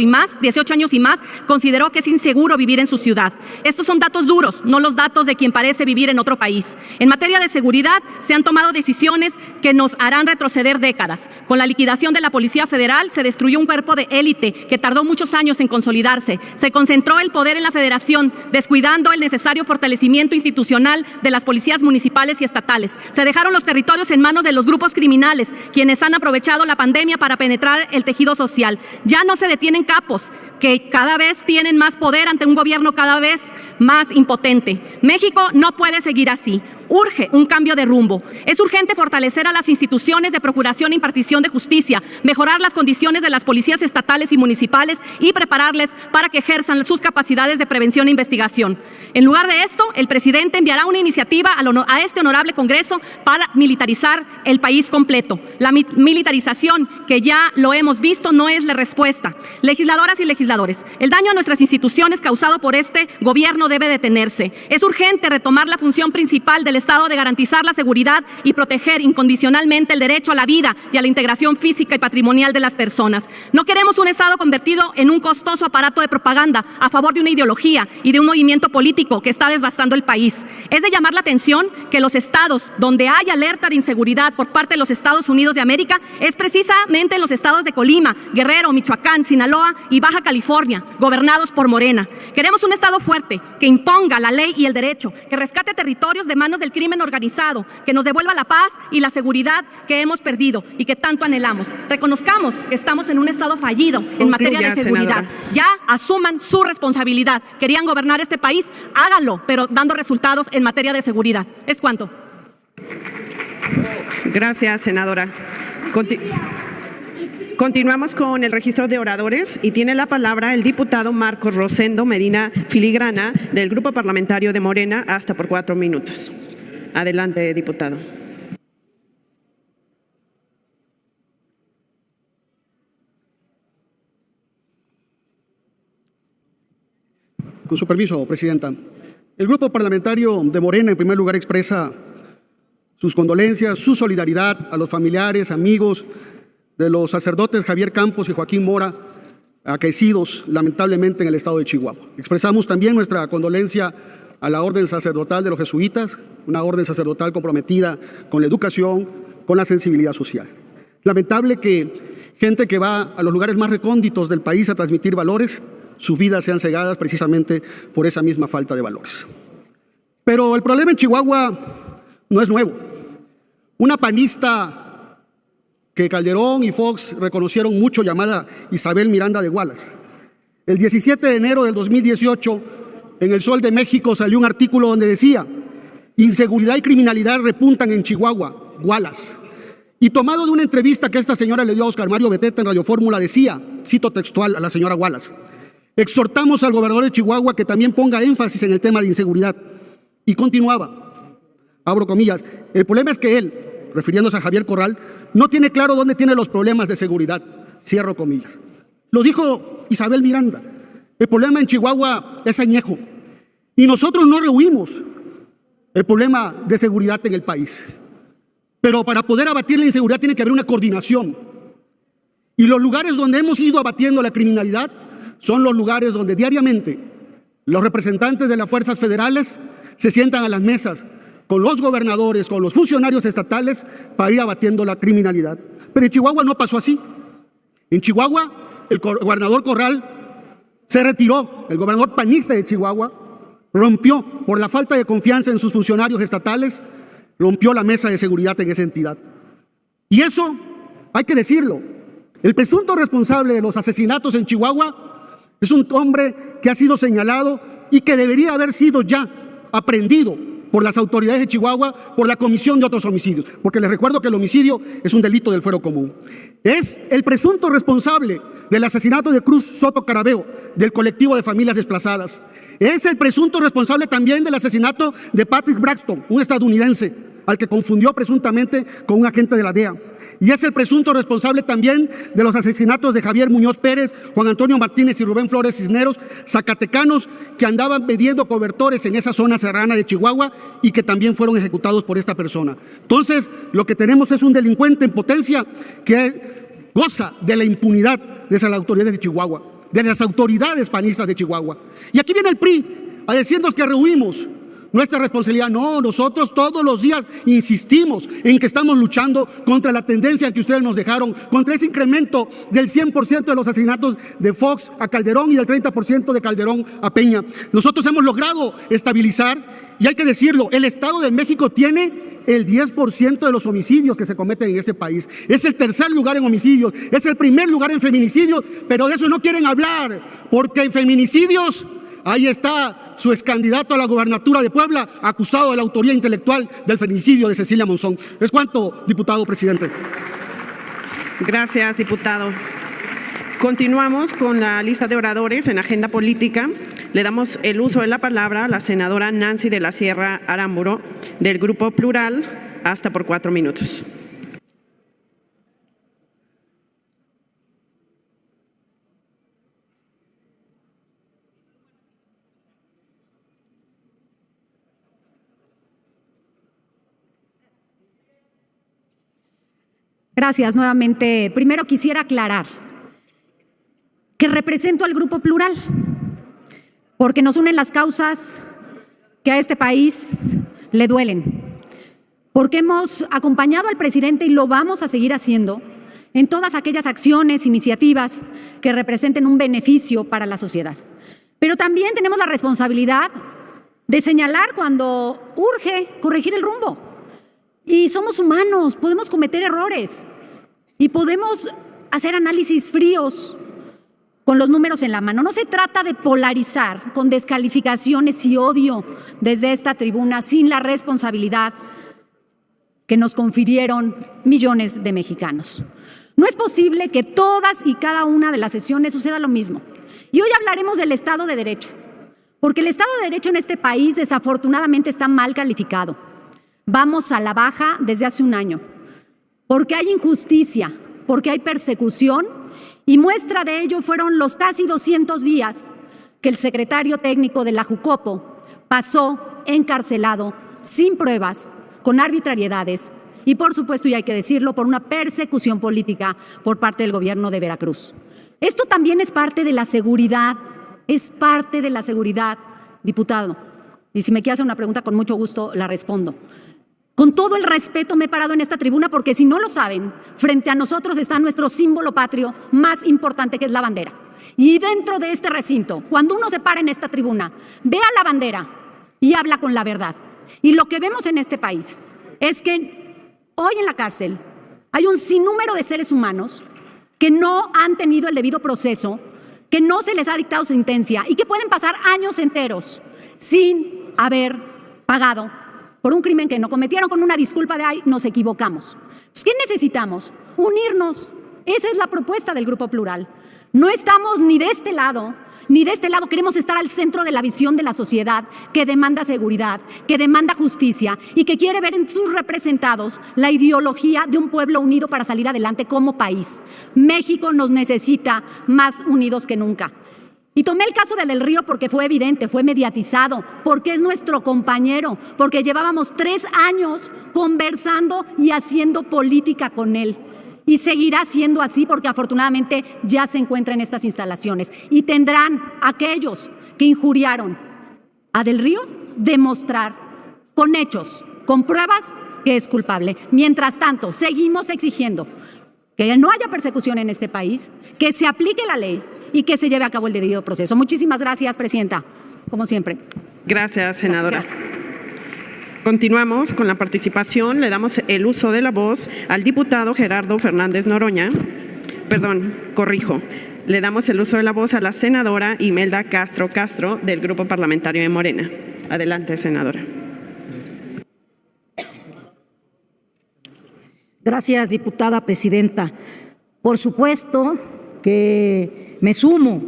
años y más consideró que es inseguro vivir en su ciudad. Estos son datos duros, no los datos de quien parece vivir en otro país. En materia de seguridad, se han tomado decisiones que nos harán retroceder décadas. Con la liquidación de la Policía Federal, se destruyó un cuerpo de élite que tardó muchos años en consolidarse. Se concentró el poder en la Federación, descuidando el necesario fortalecimiento institucional de las policías municipales y estatales. Se dejaron los territorios en manos de los grupos criminales, quienes han aprovechado la pandemia para penetrar el tejido social. Ya no se detienen capos, que cada vez tienen más poder ante un gobierno cada vez más impotente. México no puede seguir así. Urge un cambio de rumbo. Es urgente fortalecer a las instituciones de procuración e impartición de justicia, mejorar las condiciones de las policías estatales y municipales y prepararles para que ejerzan sus capacidades de prevención e investigación. En lugar de esto, el presidente enviará una iniciativa a este honorable Congreso para militarizar el país completo. La militarización, que ya lo hemos visto, no es la respuesta. Legisladoras y legisladores, el daño a nuestras instituciones causado por este gobierno debe detenerse. Es urgente retomar la función principal del Estado de garantizar la seguridad y proteger incondicionalmente el derecho a la vida y a la integración física y patrimonial de las personas. No queremos un Estado convertido en un costoso aparato de propaganda a favor de una ideología y de un movimiento político que está devastando el país. Es de llamar la atención que los estados donde hay alerta de inseguridad por parte de los Estados Unidos de América es precisamente en los estados de Colima, Guerrero, Michoacán, Sinaloa y Baja California, gobernados por Morena. Queremos un Estado fuerte, que imponga la ley y el derecho, que rescate territorios de manos del crimen organizado, que nos devuelva la paz y la seguridad que hemos perdido y que tanto anhelamos. Reconozcamos que estamos en un Estado fallido en materia de seguridad. Senadora. Ya asuman su responsabilidad. Querían gobernar este país, háganlo, pero dando resultados en materia de seguridad. ¿Es cuánto? Gracias, senadora. Continuamos con el registro de oradores y tiene la palabra el diputado Marcos Rosendo Medina Filigrana del Grupo Parlamentario de Morena, hasta por 4 minutos. Adelante, diputado. Con su permiso, Presidenta. El Grupo Parlamentario de Morena, en primer lugar, expresa sus condolencias, su solidaridad a los familiares, amigos de los sacerdotes Javier Campos y Joaquín Mora, acaecidos lamentablemente en el estado de Chihuahua. Expresamos también nuestra condolencia a la orden sacerdotal de los jesuitas, una orden sacerdotal comprometida con la educación, con la sensibilidad social. Lamentable que gente que va a los lugares más recónditos del país a transmitir valores, sus vidas sean cegadas precisamente por esa misma falta de valores. Pero el problema en Chihuahua no es nuevo. Una panista que Calderón y Fox reconocieron mucho, llamada Isabel Miranda de Wallace. El 17 de enero del 2018, en El Sol de México salió un artículo donde decía: inseguridad y criminalidad repuntan en Chihuahua, Wallace. Y tomado de una entrevista que esta señora le dio a Oscar Mario Beteta en Radio Fórmula, decía, cito textual a la señora Wallace: exhortamos al gobernador de Chihuahua que también ponga énfasis en el tema de inseguridad. Y continuaba, abro comillas, el problema es que él, refiriéndose a Javier Corral, no tiene claro dónde tiene los problemas de seguridad, cierro comillas. Lo dijo Isabel Miranda. El problema en Chihuahua es añejo y nosotros no rehuimos el problema de seguridad en el país. Pero para poder abatir la inseguridad tiene que haber una coordinación. Y los lugares donde hemos ido abatiendo la criminalidad son los lugares donde diariamente los representantes de las fuerzas federales se sientan a las mesas con los gobernadores, con los funcionarios estatales para ir abatiendo la criminalidad. Pero en Chihuahua no pasó así. En Chihuahua el gobernador Corral se retiró, el gobernador panista de Chihuahua rompió por la falta de confianza en sus funcionarios estatales, rompió la mesa de seguridad en esa entidad. Y eso hay que decirlo. El presunto responsable de los asesinatos en Chihuahua es un hombre que ha sido señalado y que debería haber sido ya aprehendido por las autoridades de Chihuahua por la comisión de otros homicidios, porque les recuerdo que el homicidio es un delito del fuero común. Es el presunto responsable del asesinato de Cruz Soto Carabeo, del colectivo de familias desplazadas. Es el presunto responsable también del asesinato de Patrick Braxton, un estadounidense, al que confundió presuntamente con un agente de la DEA. Y es el presunto responsable también de los asesinatos de Javier Muñoz Pérez, Juan Antonio Martínez y Rubén Flores Cisneros, zacatecanos que andaban pidiendo cobertores en esa zona serrana de Chihuahua y que también fueron ejecutados por esta persona. Entonces, lo que tenemos es un delincuente en potencia que goza de la impunidad de las autoridades de Chihuahua, de las autoridades panistas de Chihuahua. Y aquí viene el PRI a decirnos que rehuimos nuestra responsabilidad. No, nosotros todos los días insistimos en que estamos luchando contra la tendencia que ustedes nos dejaron, contra ese incremento del 100% de los asesinatos de Fox a Calderón y del 30% de Calderón a Peña. Nosotros hemos logrado estabilizar, y hay que decirlo, el Estado de México tiene el 10% de los homicidios que se cometen en este país. Es el tercer lugar en homicidios, es el primer lugar en feminicidios, pero de eso no quieren hablar, porque en feminicidios ahí está su excandidato a la gobernatura de Puebla, acusado de la autoría intelectual del feminicidio de Cecilia Monzón. Es cuanto, diputado presidente. Gracias, diputado. Continuamos con la lista de oradores en agenda política. Le damos el uso de la palabra a la senadora Nancy de la Sierra Aramburo, del Grupo Plural, hasta por 4 minutos. Gracias nuevamente. Primero quisiera aclarar que represento al Grupo Plural, porque nos unen las causas que a este país le duelen, porque hemos acompañado al presidente y lo vamos a seguir haciendo en todas aquellas acciones, iniciativas que representen un beneficio para la sociedad. Pero también tenemos la responsabilidad de señalar cuando urge corregir el rumbo. Y somos humanos, podemos cometer errores y podemos hacer análisis fríos con los números en la mano. No se trata de polarizar con descalificaciones y odio desde esta tribuna sin la responsabilidad que nos confirieron millones de mexicanos. No es posible que todas y cada una de las sesiones suceda lo mismo. Y hoy hablaremos del Estado de Derecho, porque el Estado de Derecho en este país desafortunadamente está mal calificado. Vamos a la baja desde hace un año, porque hay injusticia, porque hay persecución, y muestra de ello fueron los casi 200 días que el secretario técnico de la Jucopo pasó encarcelado, sin pruebas, con arbitrariedades y, por supuesto, y hay que decirlo, por una persecución política por parte del gobierno de Veracruz. Esto también es parte de la seguridad, diputado. Y si me quiere hacer una pregunta, con mucho gusto la respondo. Con todo el respeto me he parado en esta tribuna porque, si no lo saben, frente a nosotros está nuestro símbolo patrio más importante, que es la bandera. Y dentro de este recinto, cuando uno se para en esta tribuna, ve a la bandera y habla con la verdad. Y lo que vemos en este país es que hoy en la cárcel hay un sinnúmero de seres humanos que no han tenido el debido proceso, que no se les ha dictado sentencia y que pueden pasar años enteros sin haber pagado por un crimen que no cometieron, con una disculpa de "ay, nos equivocamos". Entonces, ¿qué necesitamos? Unirnos. Esa es la propuesta del Grupo Plural. No estamos ni de este lado, ni de este lado. Queremos estar al centro de la visión de la sociedad que demanda seguridad, que demanda justicia y que quiere ver en sus representados la ideología de un pueblo unido para salir adelante como país. México nos necesita más unidos que nunca. Y tomé el caso de Del Río porque fue evidente, fue mediatizado, porque es nuestro compañero, porque llevábamos 3 años conversando y haciendo política con él. Y seguirá siendo así porque afortunadamente ya se encuentra en estas instalaciones. Y tendrán aquellos que injuriaron a Del Río demostrar con hechos, con pruebas, que es culpable. Mientras tanto, seguimos exigiendo que no haya persecución en este país, que se aplique la ley y que se lleve a cabo el debido proceso. Muchísimas gracias, Presidenta, como siempre. Gracias, senadora. Continuamos con la participación. Le damos el uso de la voz al diputado Gerardo Fernández Noroña. Le damos el uso de la voz a la senadora Imelda Castro Castro, del Grupo Parlamentario de Morena. Adelante, senadora. Gracias, diputada presidenta. Por supuesto que me sumo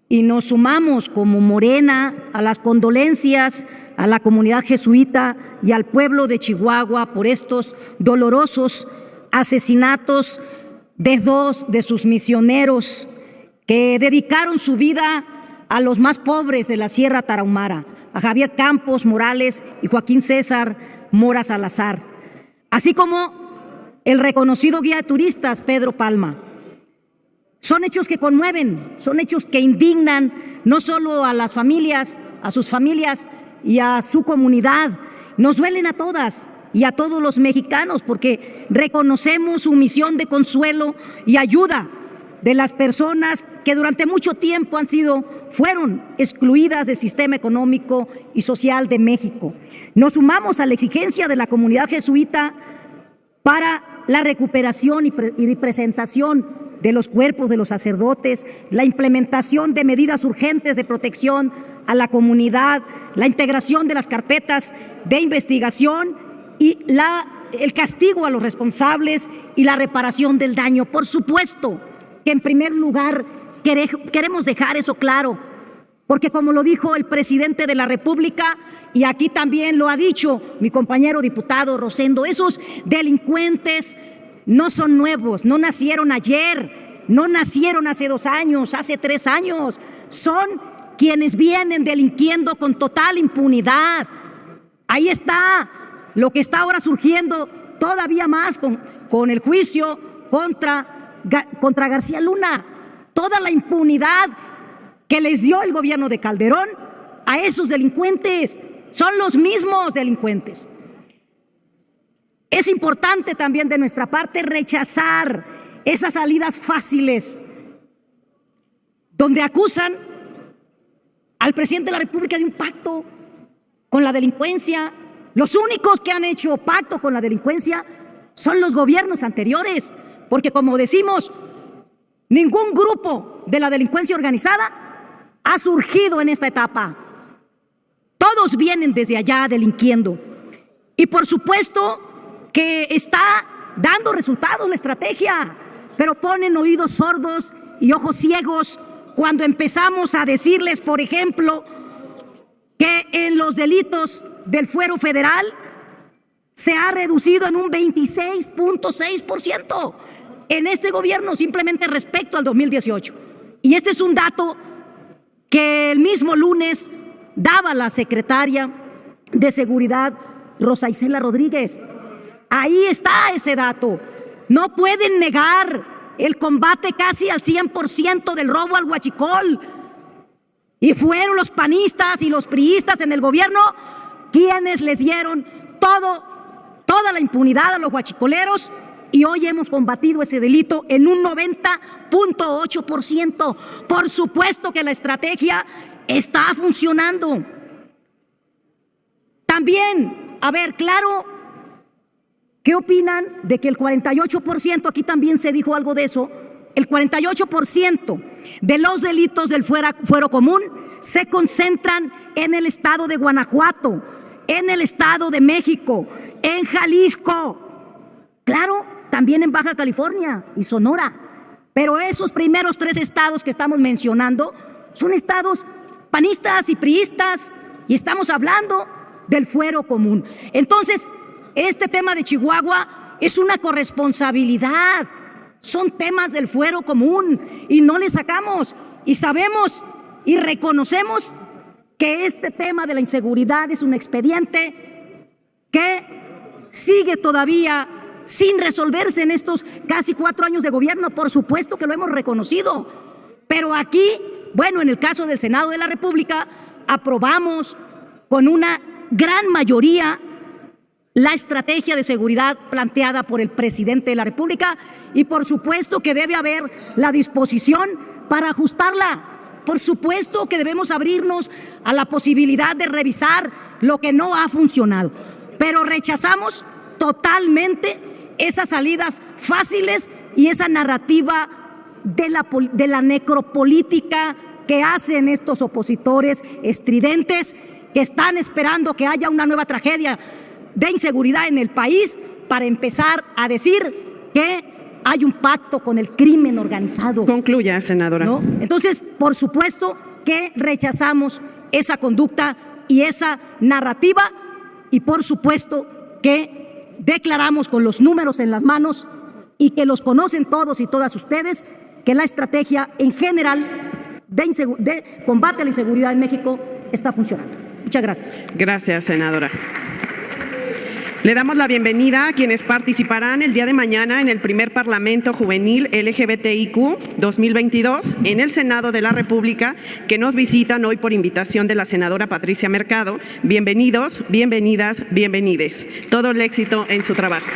y nos sumamos como Morena a las condolencias a la comunidad jesuita y al pueblo de Chihuahua por estos dolorosos asesinatos de 2 de sus misioneros que dedicaron su vida a los más pobres de la Sierra Tarahumara, a Javier Campos Morales y Joaquín César Mora Salazar, así como el reconocido guía de turistas Pedro Palma. Son hechos que conmueven, son hechos que indignan no solo a las familias, a sus familias y a su comunidad. Nos duelen a todas y a todos los mexicanos porque reconocemos su misión de consuelo y ayuda de las personas que durante mucho tiempo fueron excluidas del sistema económico y social de México. Nos sumamos a la exigencia de la comunidad jesuita para la recuperación y presentación de los cuerpos de los sacerdotes, la implementación de medidas urgentes de protección a la comunidad, la integración de las carpetas de investigación y el castigo a los responsables y la reparación del daño. Por supuesto que en primer lugar queremos dejar eso claro, porque como lo dijo el presidente de la República, y aquí también lo ha dicho mi compañero diputado Rosendo, esos delincuentes no son nuevos, no nacieron ayer, no nacieron hace 2 años, hace 3 años. Son quienes vienen delinquiendo con total impunidad. Ahí está lo que está ahora surgiendo todavía más con el juicio contra García Luna. Toda la impunidad que les dio el gobierno de Calderón a esos delincuentes. Son los mismos delincuentes. Es importante también de nuestra parte rechazar esas salidas fáciles donde acusan al presidente de la República de un pacto con la delincuencia. Los únicos que han hecho pacto con la delincuencia son los gobiernos anteriores, porque como decimos, ningún grupo de la delincuencia organizada ha surgido en esta etapa. Todos vienen desde allá delinquiendo. Y por supuesto que está dando resultados la estrategia, pero ponen oídos sordos y ojos ciegos cuando empezamos a decirles, por ejemplo, que en los delitos del fuero federal se ha reducido en un 26.6% en este gobierno, simplemente respecto al 2018. Y este es un dato que el mismo lunes daba la secretaria de Seguridad, Rosa Isela Rodríguez. Ahí está ese dato. No pueden negar el combate casi al 100% del robo al huachicol. Y fueron los panistas y los priistas en el gobierno quienes les dieron toda la impunidad a los huachicoleros, y hoy hemos combatido ese delito en un 90.8%. Por supuesto que la estrategia está funcionando. También, a ver, claro, ¿qué opinan de que el 48%, aquí también se dijo algo de eso, el 48% de los delitos del fuero común se concentran en el estado de Guanajuato, en el estado de México, en Jalisco, claro, también en Baja California y Sonora? Pero esos primeros 3 estados que estamos mencionando son estados panistas y priistas, y estamos hablando del fuero común. Entonces, este tema de Chihuahua es una corresponsabilidad, son temas del fuero común y no le sacamos, y sabemos y reconocemos que este tema de la inseguridad es un expediente que sigue todavía sin resolverse en estos casi 4 años de gobierno. Por supuesto que lo hemos reconocido, pero aquí, bueno, en el caso del Senado de la República, aprobamos con una gran mayoría la estrategia de seguridad planteada por el presidente de la República, y por supuesto que debe haber la disposición para ajustarla. Por supuesto que debemos abrirnos a la posibilidad de revisar lo que no ha funcionado, pero rechazamos totalmente esas salidas fáciles y esa narrativa de la necropolítica que hacen estos opositores estridentes, que están esperando que haya una nueva tragedia de inseguridad en el país para empezar a decir que hay un pacto con el crimen organizado. Concluya, senadora. ¿No? Entonces, por supuesto que rechazamos esa conducta y esa narrativa, y por supuesto que declaramos con los números en las manos, y que los conocen todos y todas ustedes, que la estrategia en general de combate a la inseguridad en México está funcionando. Muchas gracias. Gracias, senadora. Le damos la bienvenida a quienes participarán el día de mañana en el primer Parlamento Juvenil LGBTIQ 2022 en el Senado de la República, que nos visitan hoy por invitación de la senadora Patricia Mercado. Bienvenidos, bienvenidas, bienvenides. Todo el éxito en su trabajo.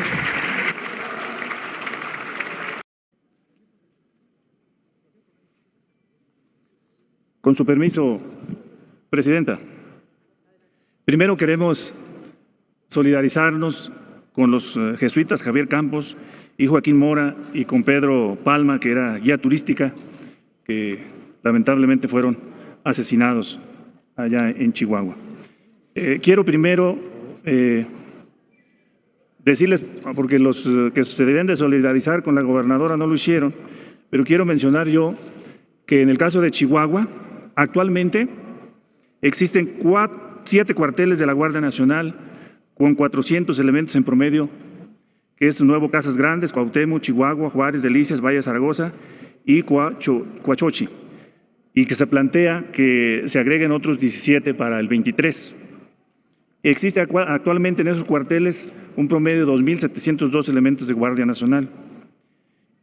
Con su permiso, Presidenta. Primero queremos solidarizarnos con los jesuitas Javier Campos y Joaquín Mora, y con Pedro Palma, que era guía turística, que lamentablemente fueron asesinados allá en Chihuahua. Quiero primero decirles, porque los que se deben de solidarizar con la gobernadora no lo hicieron, pero quiero mencionar yo que en el caso de Chihuahua, actualmente existen 7 cuarteles de la Guardia Nacional con 400 elementos en promedio, que es Nuevo Casas Grandes, Cuauhtémoc, Chihuahua, Juárez, Delicias, Valle Zaragoza y Coachochi, y que se plantea que se agreguen otros 17 para el 23. Existe actualmente en esos cuarteles un promedio de 2.702 elementos de Guardia Nacional.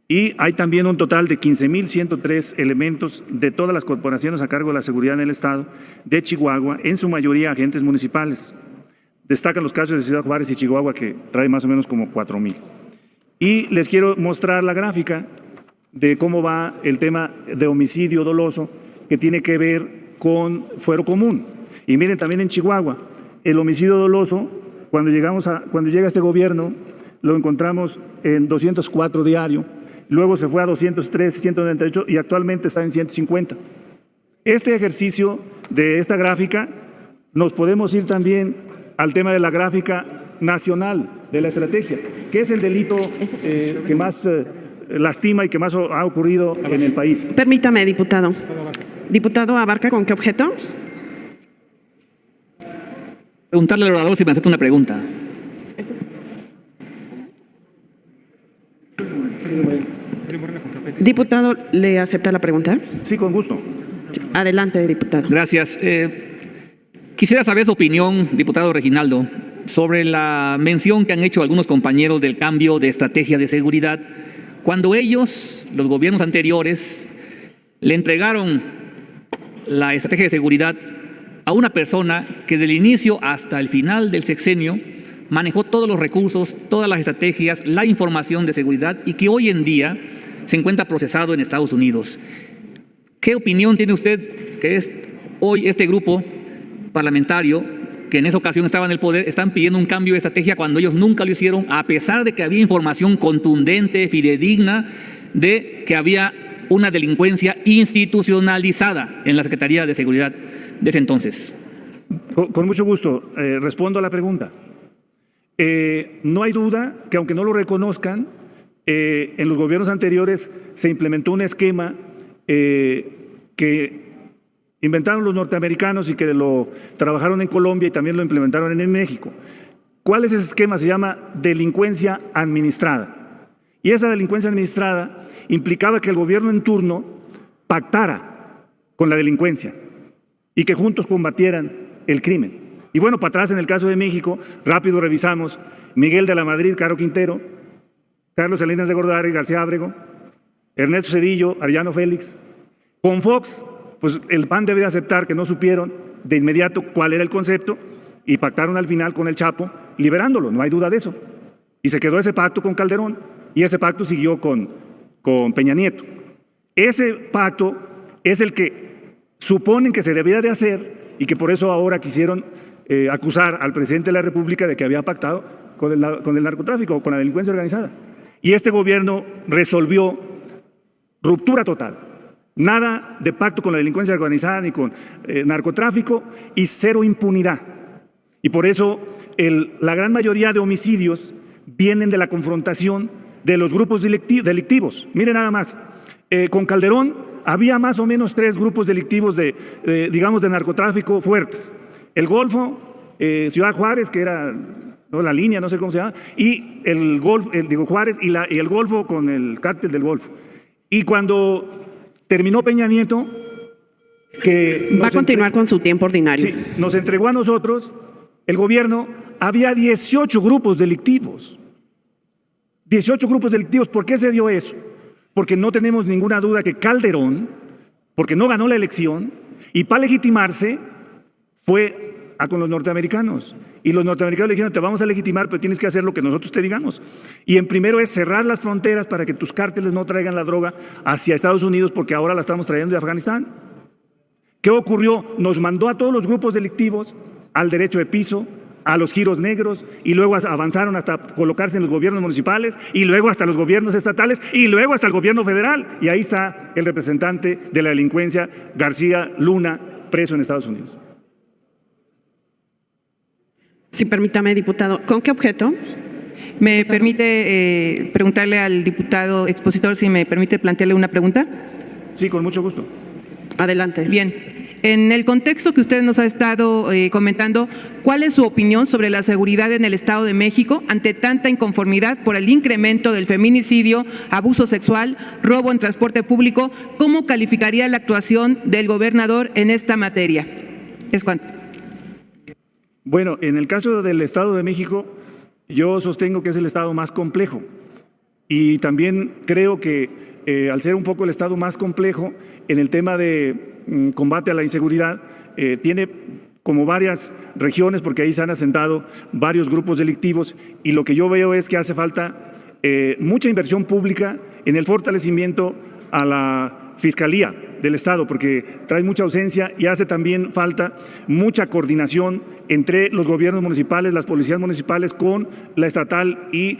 Y hay también un total de 15.103 elementos de todas las corporaciones a cargo de la seguridad en el Estado de Chihuahua, en su mayoría agentes municipales. Destacan los casos de Ciudad Juárez y Chihuahua, que trae más o menos como 4,000. Y les quiero mostrar la gráfica de cómo va el tema de homicidio doloso, que tiene que ver con fuero común. Y miren, también en Chihuahua, el homicidio doloso, cuando llega este gobierno, lo encontramos en 204 diario, luego se fue a 203, 198 y actualmente está en 150. Este ejercicio de esta gráfica, nos podemos ir también al tema de la gráfica nacional de la estrategia, que es el delito que más lastima y que más ha ocurrido en el país. Permítame, diputado. Diputado, ¿abarca con qué objeto? Preguntarle al orador si me acepta una pregunta. Diputado, ¿le acepta la pregunta? Sí, con gusto. Adelante, diputado. Gracias. Quisiera saber su opinión, diputado Reginaldo, sobre la mención que han hecho algunos compañeros del cambio de estrategia de seguridad, cuando ellos, los gobiernos anteriores, le entregaron la estrategia de seguridad a una persona que del inicio hasta el final del sexenio manejó todos los recursos, todas las estrategias, la información de seguridad y que hoy en día se encuentra procesado en Estados Unidos. ¿Qué opinión tiene usted que es hoy este grupo parlamentario que en esa ocasión estaba en el poder, están pidiendo un cambio de estrategia cuando ellos nunca lo hicieron, a pesar de que había información contundente, fidedigna, de que había una delincuencia institucionalizada en la Secretaría de Seguridad de ese entonces? Con mucho gusto, respondo a la pregunta. No hay duda que aunque no lo reconozcan, en los gobiernos anteriores se implementó un esquema que inventaron los norteamericanos y que lo trabajaron en Colombia y también lo implementaron en México. ¿Cuál es ese esquema? Se llama delincuencia administrada. Y esa delincuencia administrada implicaba que el gobierno en turno pactara con la delincuencia y que juntos combatieran el crimen. Y bueno, para atrás en el caso de México, rápido revisamos: Miguel de la Madrid, Caro Quintero, Carlos Salinas de Gortari, García Ábrego, Ernesto Zedillo, Arellano Félix. Con Fox, pues el PAN debe aceptar que no supieron de inmediato cuál era el concepto y pactaron al final con el Chapo, liberándolo, no hay duda de eso. Y se quedó ese pacto con Calderón y ese pacto siguió con Peña Nieto. Ese pacto es el que suponen que se debía de hacer y que por eso ahora quisieron acusar al presidente de la República de que había pactado con el narcotráfico o con la delincuencia organizada. Y este gobierno resolvió ruptura total. Nada de pacto con la delincuencia organizada ni con narcotráfico y cero impunidad. Y por eso la gran mayoría de homicidios vienen de la confrontación de los grupos delictivos. Miren nada más, con Calderón había más o menos 3 grupos delictivos digamos de narcotráfico fuertes. El Golfo, Ciudad Juárez, que era la línea, no sé cómo se llama, y el Golfo, Juárez y el Golfo con el cártel del Golfo. Y cuando terminó Peña Nieto, que va a continuar con su tiempo ordinario. Sí, nos entregó a nosotros, el gobierno, había 18 grupos delictivos. 18 grupos delictivos. ¿Por qué se dio eso? Porque no tenemos ninguna duda que Calderón, porque no ganó la elección, y para legitimarse fue con los norteamericanos. Y los norteamericanos le dijeron: te vamos a legitimar, pero tienes que hacer lo que nosotros te digamos. Y en primero es cerrar las fronteras para que tus cárteles no traigan la droga hacia Estados Unidos, porque ahora la estamos trayendo de Afganistán. ¿Qué ocurrió? Nos mandó a todos los grupos delictivos al derecho de piso, a los giros negros, y luego avanzaron hasta colocarse en los gobiernos municipales, y luego hasta los gobiernos estatales, y luego hasta el gobierno federal. Y ahí está el representante de la delincuencia, García Luna, preso en Estados Unidos. Sí, permítame, diputado. ¿Con qué objeto? ¿Me permite preguntarle al diputado expositor si me permite plantearle una pregunta? Sí, con mucho gusto. Adelante. Bien. En el contexto que usted nos ha estado comentando, ¿cuál es su opinión sobre la seguridad en el Estado de México ante tanta inconformidad por el incremento del feminicidio, abuso sexual, robo en transporte público? ¿Cómo calificaría la actuación del gobernador en esta materia? Es cuanto. Bueno, en el caso del Estado de México, yo sostengo que es el Estado más complejo. Y también creo que al ser un poco el Estado más complejo en el tema de combate a la inseguridad, tiene como varias regiones, porque ahí se han asentado varios grupos delictivos, y lo que yo veo es que hace falta mucha inversión pública en el fortalecimiento a la Fiscalía del Estado, porque trae mucha ausencia, y hace también falta mucha coordinación entre los gobiernos municipales, las policías municipales con la estatal y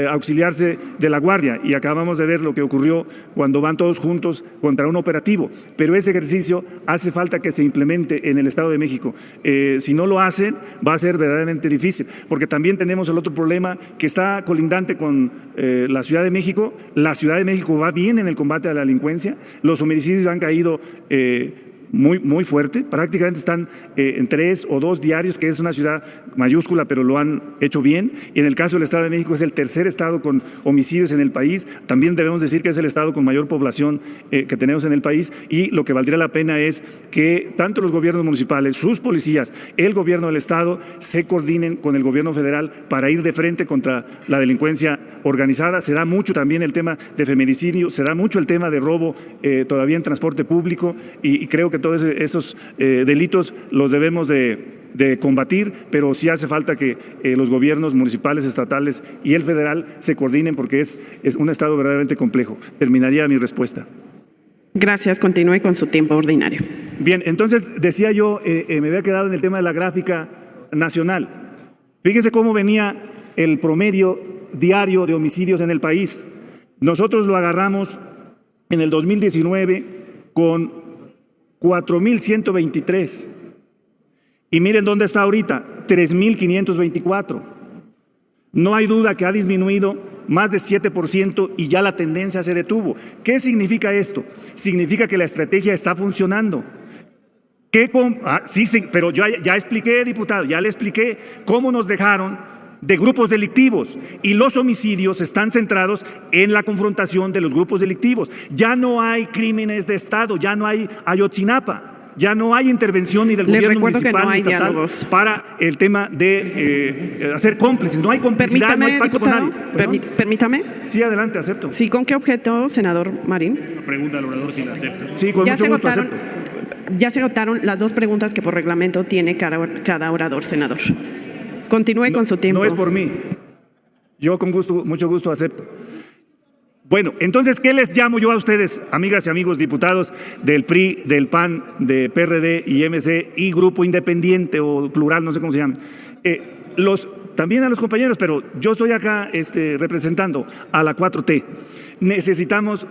auxiliarse de la Guardia. Y acabamos de ver lo que ocurrió cuando van todos juntos contra un operativo. Pero ese ejercicio hace falta que se implemente en el Estado de México. Si no lo hacen, va a ser verdaderamente difícil, porque también tenemos el otro problema que está colindante con la Ciudad de México. La Ciudad de México va bien en el combate a la delincuencia. Los homicidios han caído muy fuerte. Prácticamente están en 3 o 2 diarios, que es una ciudad mayúscula, pero lo han hecho bien. Y en el caso del Estado de México es el tercer estado con homicidios en el país. También debemos decir que es el estado con mayor población que tenemos en el país, y lo que valdría la pena es que tanto los gobiernos municipales, sus policías, el gobierno del estado se coordinen con el gobierno federal para ir de frente contra la delincuencia organizada. Se da mucho también el tema de feminicidio, se da mucho el tema de robo todavía en transporte público, y creo que todos esos delitos los debemos de combatir, pero sí hace falta que los gobiernos municipales, estatales y el federal se coordinen, porque es un estado verdaderamente complejo. Terminaría mi respuesta. Gracias. Continúe con su tiempo ordinario. Bien, entonces decía yo, me había quedado en el tema de la gráfica nacional. Fíjese cómo venía el promedio diario de homicidios en el país. Nosotros lo agarramos en el 2019 con 4,123. Y miren dónde está ahorita, 3,524. No hay duda que ha disminuido más de 7% y ya la tendencia se detuvo. ¿Qué significa esto? Significa que la estrategia está funcionando. Sí, pero yo ya expliqué, diputado, ya le expliqué cómo nos dejaron de grupos delictivos, y los homicidios están centrados en la confrontación de los grupos delictivos. Ya no hay crímenes de Estado, ya no hay Ayotzinapa. Ya no hay intervención ni del gobierno municipal ni estatal para el tema de hacer cómplices. No hay complicidad, no hay pacto con nadie. Permítame. Sí, adelante, acepto. Sí, ¿con qué objeto, senador Marín? La pregunta al orador si la acepta. Sí, con mucho gusto acepto. Ya se agotaron las 2 preguntas que por reglamento tiene cada orador, senador. Continúe con su tiempo. No es por mí. Yo con gusto, mucho gusto acepto. Bueno, entonces, ¿qué les llamo yo a ustedes, amigas y amigos diputados del PRI, del PAN, de PRD y MC y Grupo Independiente o Plural, no sé cómo se llama? También a los compañeros, pero yo estoy acá representando a la 4T. Necesitamos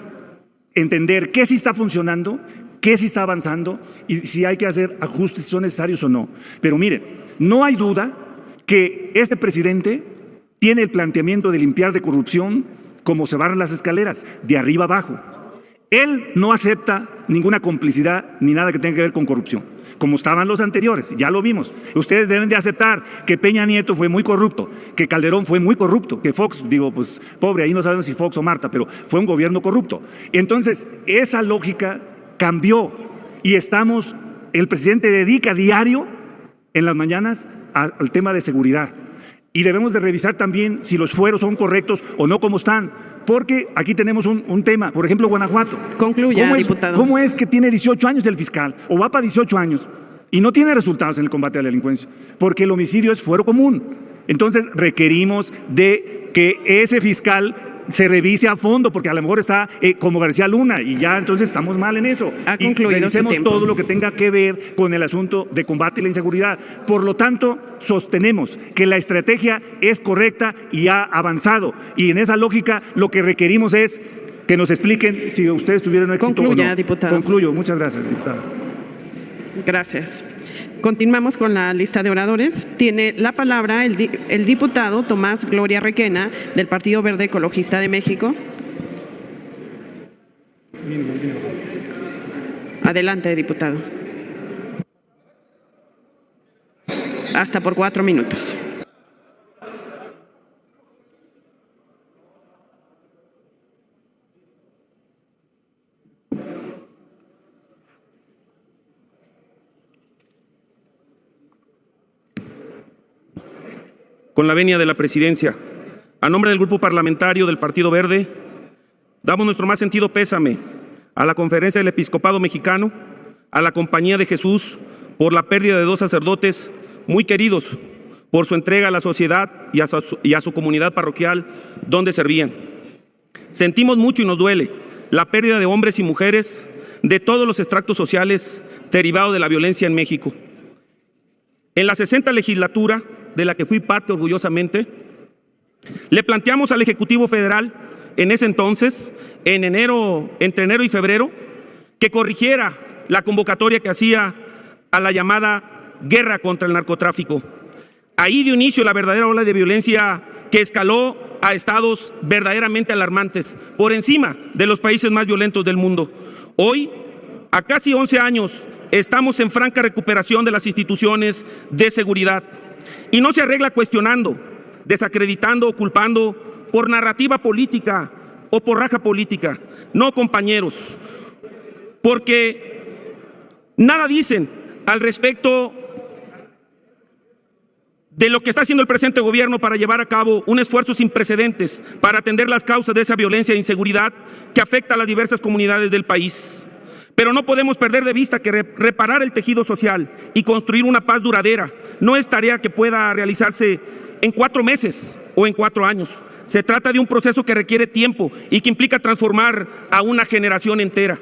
entender qué sí está funcionando, qué sí está avanzando y si hay que hacer ajustes, si son necesarios o no. Pero miren, no hay duda que este presidente tiene el planteamiento de limpiar de corrupción como se barran las escaleras, de arriba abajo. Él no acepta ninguna complicidad ni nada que tenga que ver con corrupción, como estaban los anteriores, ya lo vimos. Ustedes deben de aceptar que Peña Nieto fue muy corrupto, que Calderón fue muy corrupto, que Fox, pues pobre, ahí no sabemos si Fox o Marta, pero fue un gobierno corrupto. Entonces, esa lógica cambió y el presidente dedica diario en las mañanas al tema de seguridad. Y debemos de revisar también si los fueros son correctos o no como están, porque aquí tenemos un tema, por ejemplo, Guanajuato. Concluya, diputado. ¿Cómo es que tiene 18 años el fiscal, o va para 18 años, y no tiene resultados en el combate a la delincuencia? Porque el homicidio es fuero común. Entonces requerimos de que ese fiscal se revise a fondo, porque a lo mejor está como García Luna y ya entonces estamos mal en eso. Ha concluido. Y revisemos todo lo que tenga que ver con el asunto de combate a la inseguridad. Por lo tanto, sostenemos que la estrategia es correcta y ha avanzado. Y en esa lógica lo que requerimos es que nos expliquen si ustedes tuvieron éxito o no. Diputado. Concluyo. Muchas gracias, diputado. Gracias. Continuamos con la lista de oradores. Tiene la palabra el diputado Tomás Gloria Requena, del Partido Verde Ecologista de México. Adelante, diputado. Hasta por 4 minutos. Con la venia de la presidencia, a nombre del Grupo Parlamentario del Partido Verde, damos nuestro más sentido pésame a la Conferencia del Episcopado Mexicano, a la Compañía de Jesús, por la pérdida de 2 sacerdotes muy queridos, por su entrega a la sociedad y a su comunidad parroquial donde servían. Sentimos mucho y nos duele la pérdida de hombres y mujeres de todos los estratos sociales derivados de la violencia en México. En la 60ª legislatura, de la que fui parte orgullosamente, le planteamos al Ejecutivo Federal en ese entonces, entre enero y febrero, que corrigiera la convocatoria que hacía a la llamada guerra contra el narcotráfico. Ahí dio inicio la verdadera ola de violencia que escaló a estados verdaderamente alarmantes, por encima de los países más violentos del mundo. Hoy, a casi 11 años estamos en franca recuperación de las instituciones de seguridad. Y no se arregla cuestionando, desacreditando o culpando por narrativa política o por raja política. No, compañeros, porque nada dicen al respecto de lo que está haciendo el presente gobierno para llevar a cabo un esfuerzo sin precedentes para atender las causas de esa violencia e inseguridad que afecta a las diversas comunidades del país. Pero no podemos perder de vista que reparar el tejido social y construir una paz duradera no es tarea que pueda realizarse en 4 meses o en 4 años. Se trata de un proceso que requiere tiempo y que implica transformar a una generación entera.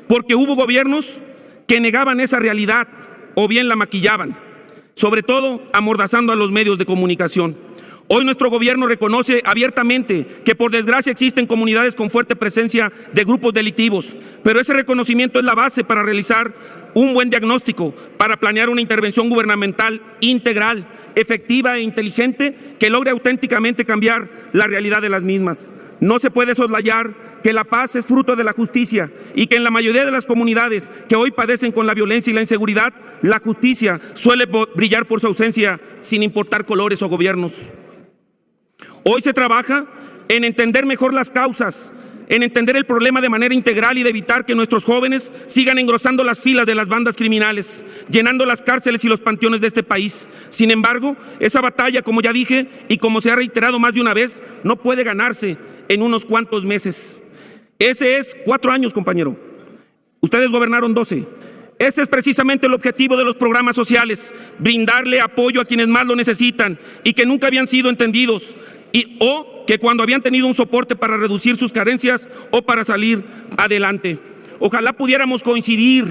Porque hubo gobiernos que negaban esa realidad o bien la maquillaban, sobre todo amordazando a los medios de comunicación. Hoy nuestro gobierno reconoce abiertamente que por desgracia existen comunidades con fuerte presencia de grupos delictivos, pero ese reconocimiento es la base para realizar un buen diagnóstico, para planear una intervención gubernamental integral, efectiva e inteligente que logre auténticamente cambiar la realidad de las mismas. No se puede soslayar que la paz es fruto de la justicia y que en la mayoría de las comunidades que hoy padecen con la violencia y la inseguridad, la justicia suele brillar por su ausencia sin importar colores o gobiernos. Hoy se trabaja en entender mejor las causas, en entender el problema de manera integral y de evitar que nuestros jóvenes sigan engrosando las filas de las bandas criminales, llenando las cárceles y los panteones de este país. Sin embargo, esa batalla, como ya dije y como se ha reiterado más de una vez, no puede ganarse en unos cuantos meses. Ese es 4 años, compañero. Ustedes gobernaron 12. Ese es precisamente el objetivo de los programas sociales, brindarle apoyo a quienes más lo necesitan y que nunca habían sido entendidos, o que cuando habían tenido un soporte para reducir sus carencias o para salir adelante. Ojalá pudiéramos coincidir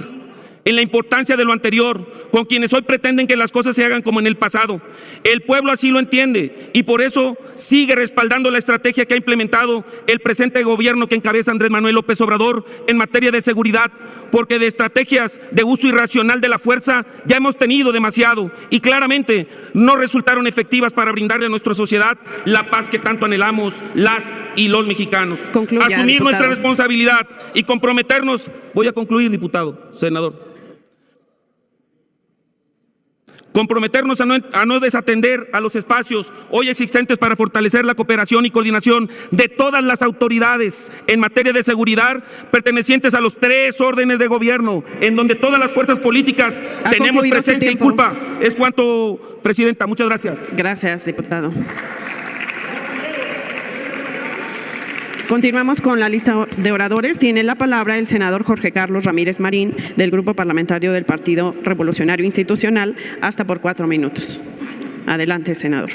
en la importancia de lo anterior con quienes hoy pretenden que las cosas se hagan como en el pasado. El pueblo así lo entiende y por eso sigue respaldando la estrategia que ha implementado el presente gobierno que encabeza Andrés Manuel López Obrador en materia de seguridad, porque de estrategias de uso irracional de la fuerza ya hemos tenido demasiado y claramente no resultaron efectivas para brindarle a nuestra sociedad la paz que tanto anhelamos las y los mexicanos. Concluya, asumir diputado. Nuestra responsabilidad y comprometernos, voy a concluir, diputado, senador, comprometernos a no desatender a los espacios hoy existentes para fortalecer la cooperación y coordinación de todas las autoridades en materia de seguridad pertenecientes a los 3 órdenes de gobierno, en donde todas las fuerzas políticas tenemos presencia y culpa. Es cuanto, Presidenta. Muchas gracias. Gracias, diputado. Continuamos con la lista de oradores. Tiene la palabra el senador Jorge Carlos Ramírez Marín, del Grupo Parlamentario del Partido Revolucionario Institucional, hasta por 4 minutos. Adelante, senador.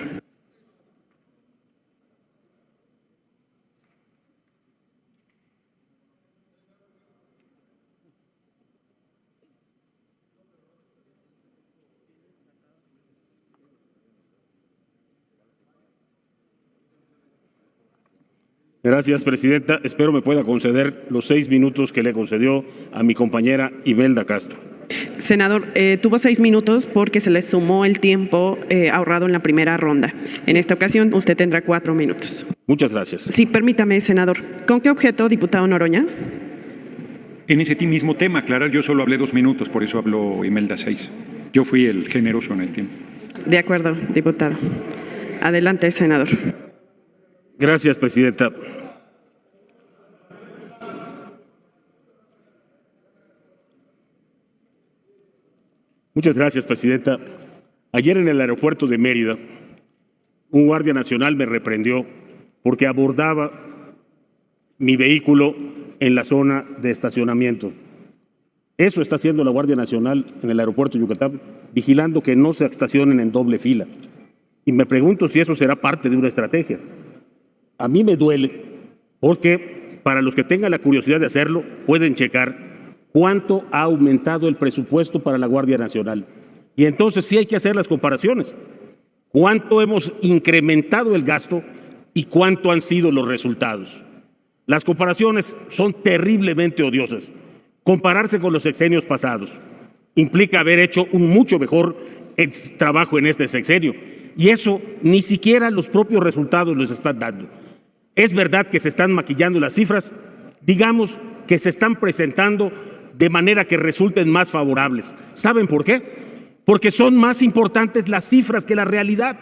Gracias, Presidenta. Espero me pueda conceder los 6 minutos que le concedió a mi compañera Imelda Castro. Senador, tuvo 6 minutos porque se le sumó el tiempo ahorrado en la primera ronda. En esta ocasión usted tendrá 4 minutos. Muchas gracias. Sí, permítame, senador. ¿Con qué objeto, diputado Noroña? En ese mismo tema, aclarar, yo solo hablé 2 minutos, por eso habló Imelda 6. Yo fui el generoso en el tiempo. De acuerdo, diputado. Adelante, senador. Gracias, Presidenta. Muchas gracias, Presidenta. Ayer en el aeropuerto de Mérida, un guardia nacional me reprendió porque abordaba mi vehículo en la zona de estacionamiento. Eso está haciendo la Guardia Nacional en el aeropuerto de Yucatán, vigilando que no se estacionen en doble fila. Y me pregunto si eso será parte de una estrategia. A mí me duele porque para los que tengan la curiosidad de hacerlo, pueden checar cuánto ha aumentado el presupuesto para la Guardia Nacional. Y entonces sí hay que hacer las comparaciones. ¿Cuánto hemos incrementado el gasto y cuánto han sido los resultados? Las comparaciones son terriblemente odiosas. Compararse con los sexenios pasados implica haber hecho un mucho mejor trabajo en este sexenio. Y eso ni siquiera los propios resultados los están dando. Es verdad que se están maquillando las cifras, digamos que se están presentando de manera que resulten más favorables. ¿Saben por qué? Porque son más importantes las cifras que la realidad.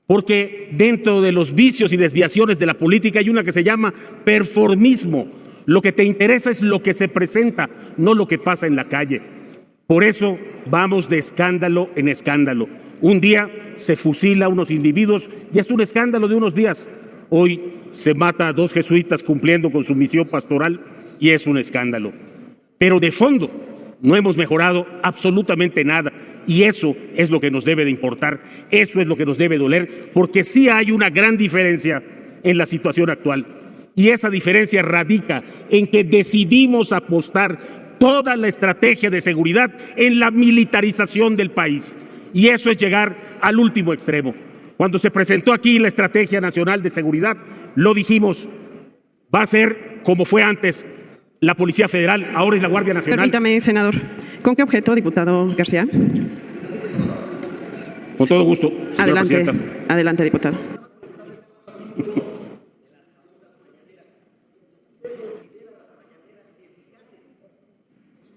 Porque dentro de los vicios y desviaciones de la política hay una que se llama performismo. Lo que te interesa es lo que se presenta, no lo que pasa en la calle. Por eso vamos de escándalo en escándalo. Un día se fusila a unos individuos y es un escándalo de unos días. Hoy se mata a 2 jesuitas cumpliendo con su misión pastoral y es un escándalo. Pero de fondo no hemos mejorado absolutamente nada. Y eso es lo que nos debe de importar, eso es lo que nos debe doler, porque sí hay una gran diferencia en la situación actual. Y esa diferencia radica en que decidimos apostar toda la estrategia de seguridad en la militarización del país. Y eso es llegar al último extremo. Cuando se presentó aquí la Estrategia Nacional de Seguridad, lo dijimos, va a ser como fue antes la Policía Federal, ahora es la Guardia Nacional. Permítame, senador. ¿Con qué objeto, diputado García? Con todo gusto, señora presidenta. Adelante, diputado.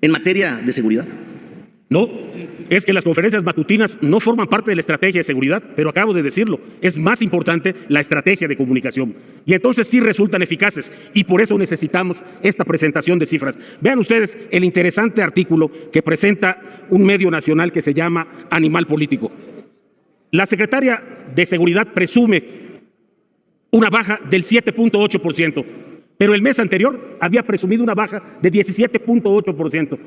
En materia de seguridad. No, es que las conferencias matutinas no forman parte de la estrategia de seguridad, pero acabo de decirlo, es más importante la estrategia de comunicación. Y entonces sí resultan eficaces y por eso necesitamos esta presentación de cifras. Vean ustedes el interesante artículo que presenta un medio nacional que se llama Animal Político. La secretaria de Seguridad presume una baja del 7.8%, pero el mes anterior había presumido una baja de 17.8%.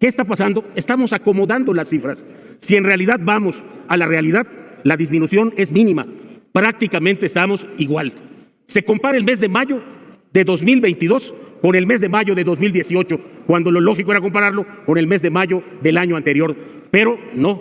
¿Qué está pasando? Estamos acomodando las cifras. Si en realidad vamos a la realidad, la disminución es mínima. Prácticamente estamos igual. Se compara el mes de mayo de 2022 con el mes de mayo de 2018, cuando lo lógico era compararlo con el mes de mayo del año anterior. Pero no,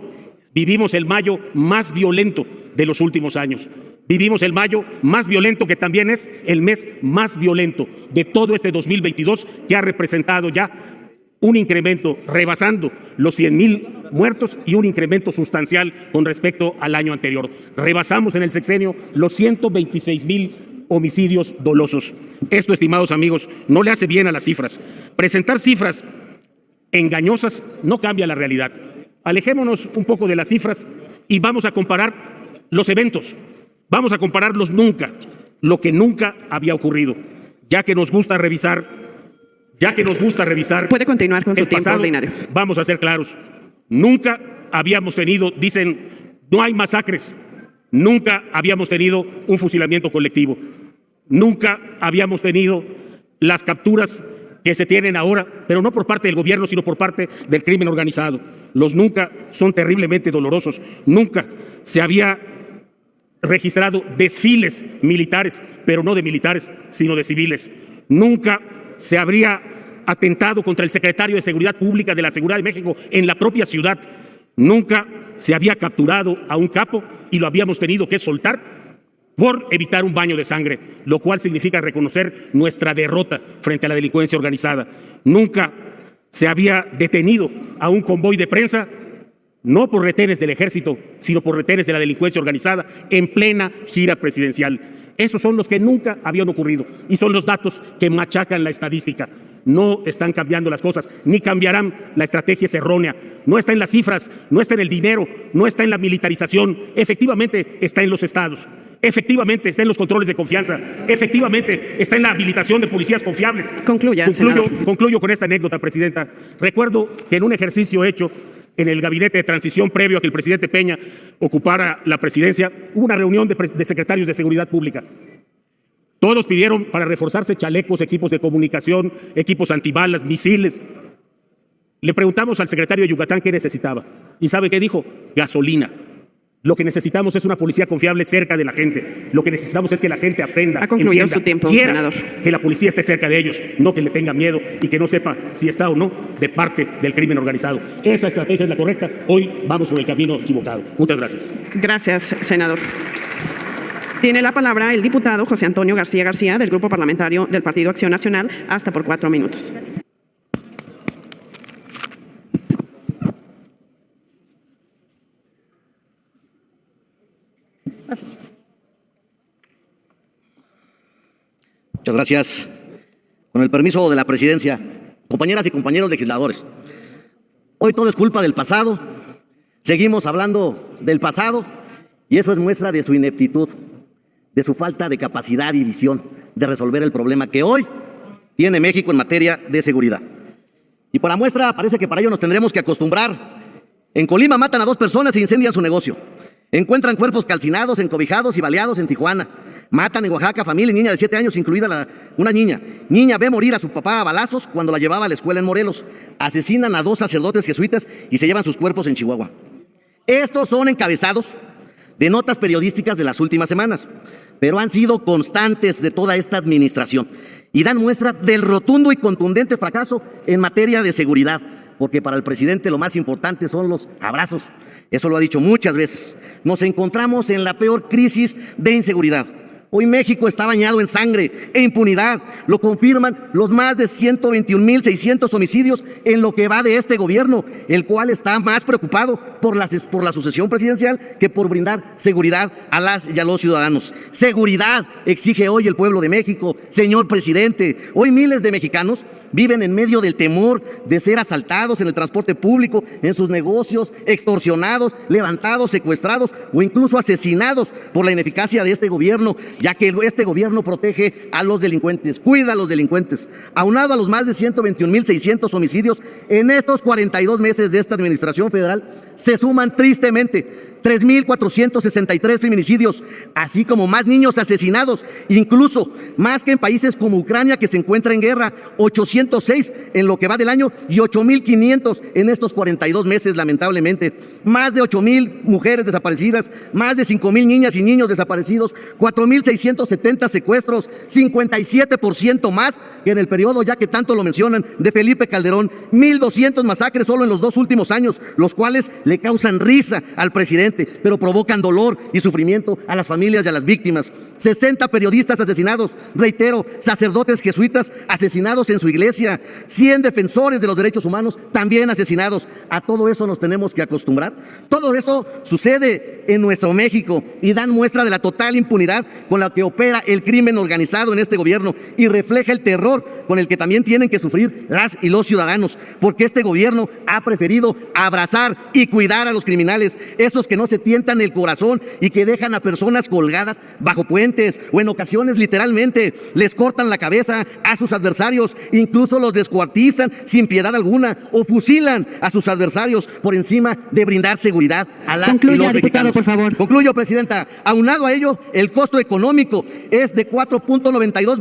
vivimos el mayo más violento de los últimos años. Vivimos el mayo más violento, que también es el mes más violento de todo este 2022, que ha representado ya un incremento rebasando los 100,000 muertos y un incremento sustancial con respecto al año anterior. Rebasamos en el sexenio los 126,000 homicidios dolosos. Esto, estimados amigos, no le hace bien a las cifras. Presentar cifras engañosas no cambia la realidad. Alejémonos un poco de las cifras y vamos a comparar los eventos. Vamos a compararlos nunca, lo que nunca había ocurrido, ya que nos gusta revisar. Puede continuar con su tiempo ordinario. Vamos a ser claros. Nunca habíamos tenido, dicen, no hay masacres. Nunca habíamos tenido un fusilamiento colectivo. Nunca habíamos tenido las capturas que se tienen ahora, pero no por parte del gobierno, sino por parte del crimen organizado. Los nunca son terriblemente dolorosos. Nunca se había registrado desfiles militares, pero no de militares, sino de civiles. Nunca se habría atentado contra el secretario de Seguridad Pública de la Seguridad de México en la propia ciudad. Nunca se había capturado a un capo y lo habíamos tenido que soltar por evitar un baño de sangre, lo cual significa reconocer nuestra derrota frente a la delincuencia organizada. Nunca se había detenido a un convoy de prensa, no por retenes del ejército, sino por retenes de la delincuencia organizada en plena gira presidencial. Esos son los que nunca habían ocurrido y son los datos que machacan la estadística. No están cambiando las cosas, ni cambiarán. La estrategia es errónea. No está en las cifras, no está en el dinero, no está en la militarización. Efectivamente está en los estados. Efectivamente está en los controles de confianza. Efectivamente está en la habilitación de policías confiables. Concluyo con esta anécdota, presidenta. Recuerdo que en un ejercicio hecho en el gabinete de transición previo a que el presidente Peña ocupara la presidencia, hubo una reunión de secretarios de Seguridad Pública. Todos pidieron para reforzarse chalecos, equipos de comunicación, equipos antibalas, misiles. Le preguntamos al secretario de Yucatán qué necesitaba. ¿Y sabe qué dijo? Gasolina. Lo que necesitamos es una policía confiable cerca de la gente. Lo que necesitamos es que la gente aprenda, ha concluido entienda, su tiempo, quiera senador. Que la policía esté cerca de ellos, no que le tenga miedo y que no sepa si está o no de parte del crimen organizado. Esa estrategia es la correcta. Hoy vamos por el camino equivocado. Muchas gracias. Gracias, senador. Tiene la palabra el diputado José Antonio García García, del Grupo Parlamentario del Partido Acción Nacional, hasta por 4 minutos. Muchas gracias. Con el permiso de la presidencia, compañeras y compañeros legisladores, hoy todo es culpa del pasado, seguimos hablando del pasado y eso es muestra de su ineptitud, de su falta de capacidad y visión de resolver el problema que hoy tiene México en materia de seguridad. Y para muestra, parece que para ello nos tendremos que acostumbrar. En Colima matan a 2 personas e incendian su negocio. Encuentran cuerpos calcinados, encobijados y baleados en Tijuana. Matan en Oaxaca familia y niña de 7 años, incluida una niña. Niña ve morir a su papá a balazos cuando la llevaba a la escuela en Morelos. Asesinan a 2 sacerdotes jesuitas y se llevan sus cuerpos en Chihuahua. Estos son encabezados de notas periodísticas de las últimas semanas, pero han sido constantes de toda esta administración y dan muestra del rotundo y contundente fracaso en materia de seguridad, porque para el presidente lo más importante son los abrazos. Eso lo ha dicho muchas veces. Nos encontramos en la peor crisis de inseguridad. Hoy México está bañado en sangre e impunidad. Lo confirman los más de 121,600 homicidios en lo que va de este gobierno, el cual está más preocupado por la sucesión presidencial que por brindar seguridad a las y a los ciudadanos. Seguridad exige hoy el pueblo de México, señor presidente. Hoy miles de mexicanos viven en medio del temor de ser asaltados en el transporte público, en sus negocios, extorsionados, levantados, secuestrados o incluso asesinados por la ineficacia de este gobierno, ya que este gobierno protege a los delincuentes, cuida a los delincuentes. Aunado a los más de 121,600 homicidios en estos 42 meses de esta administración federal, se suman tristemente 3,463 feminicidios, así como más niños asesinados, incluso más que en países como Ucrania, que se encuentra en guerra, 806 en lo que va del año y 8,500 en estos 42 meses, lamentablemente. Más de 8,000 mujeres desaparecidas, más de 5,000 niñas y niños desaparecidos, 4,670 secuestros, 57% más que en el periodo, ya que tanto lo mencionan, de Felipe Calderón, 1,200 masacres solo en los 2 últimos años, los cuales le causan risa al presidente, pero provocan dolor y sufrimiento a las familias y a las víctimas. 60 periodistas asesinados, reitero, sacerdotes jesuitas asesinados en su iglesia, 100 defensores de los derechos humanos también asesinados. A todo eso nos tenemos que acostumbrar. Todo esto sucede en nuestro México y dan muestra de la total impunidad con la que opera el crimen organizado en este gobierno y refleja el terror con el que también tienen que sufrir las y los ciudadanos, porque este gobierno ha preferido abrazar y cuidar a los criminales, esos que no se tientan el corazón y que dejan a personas colgadas bajo puentes o en ocasiones literalmente les cortan la cabeza a sus adversarios, incluso los descuartizan sin piedad alguna o fusilan a sus adversarios por encima de brindar seguridad a las y los mexicanos. Por favor. Concluyo, presidenta. Aunado a ello, el costo económico es de 4.92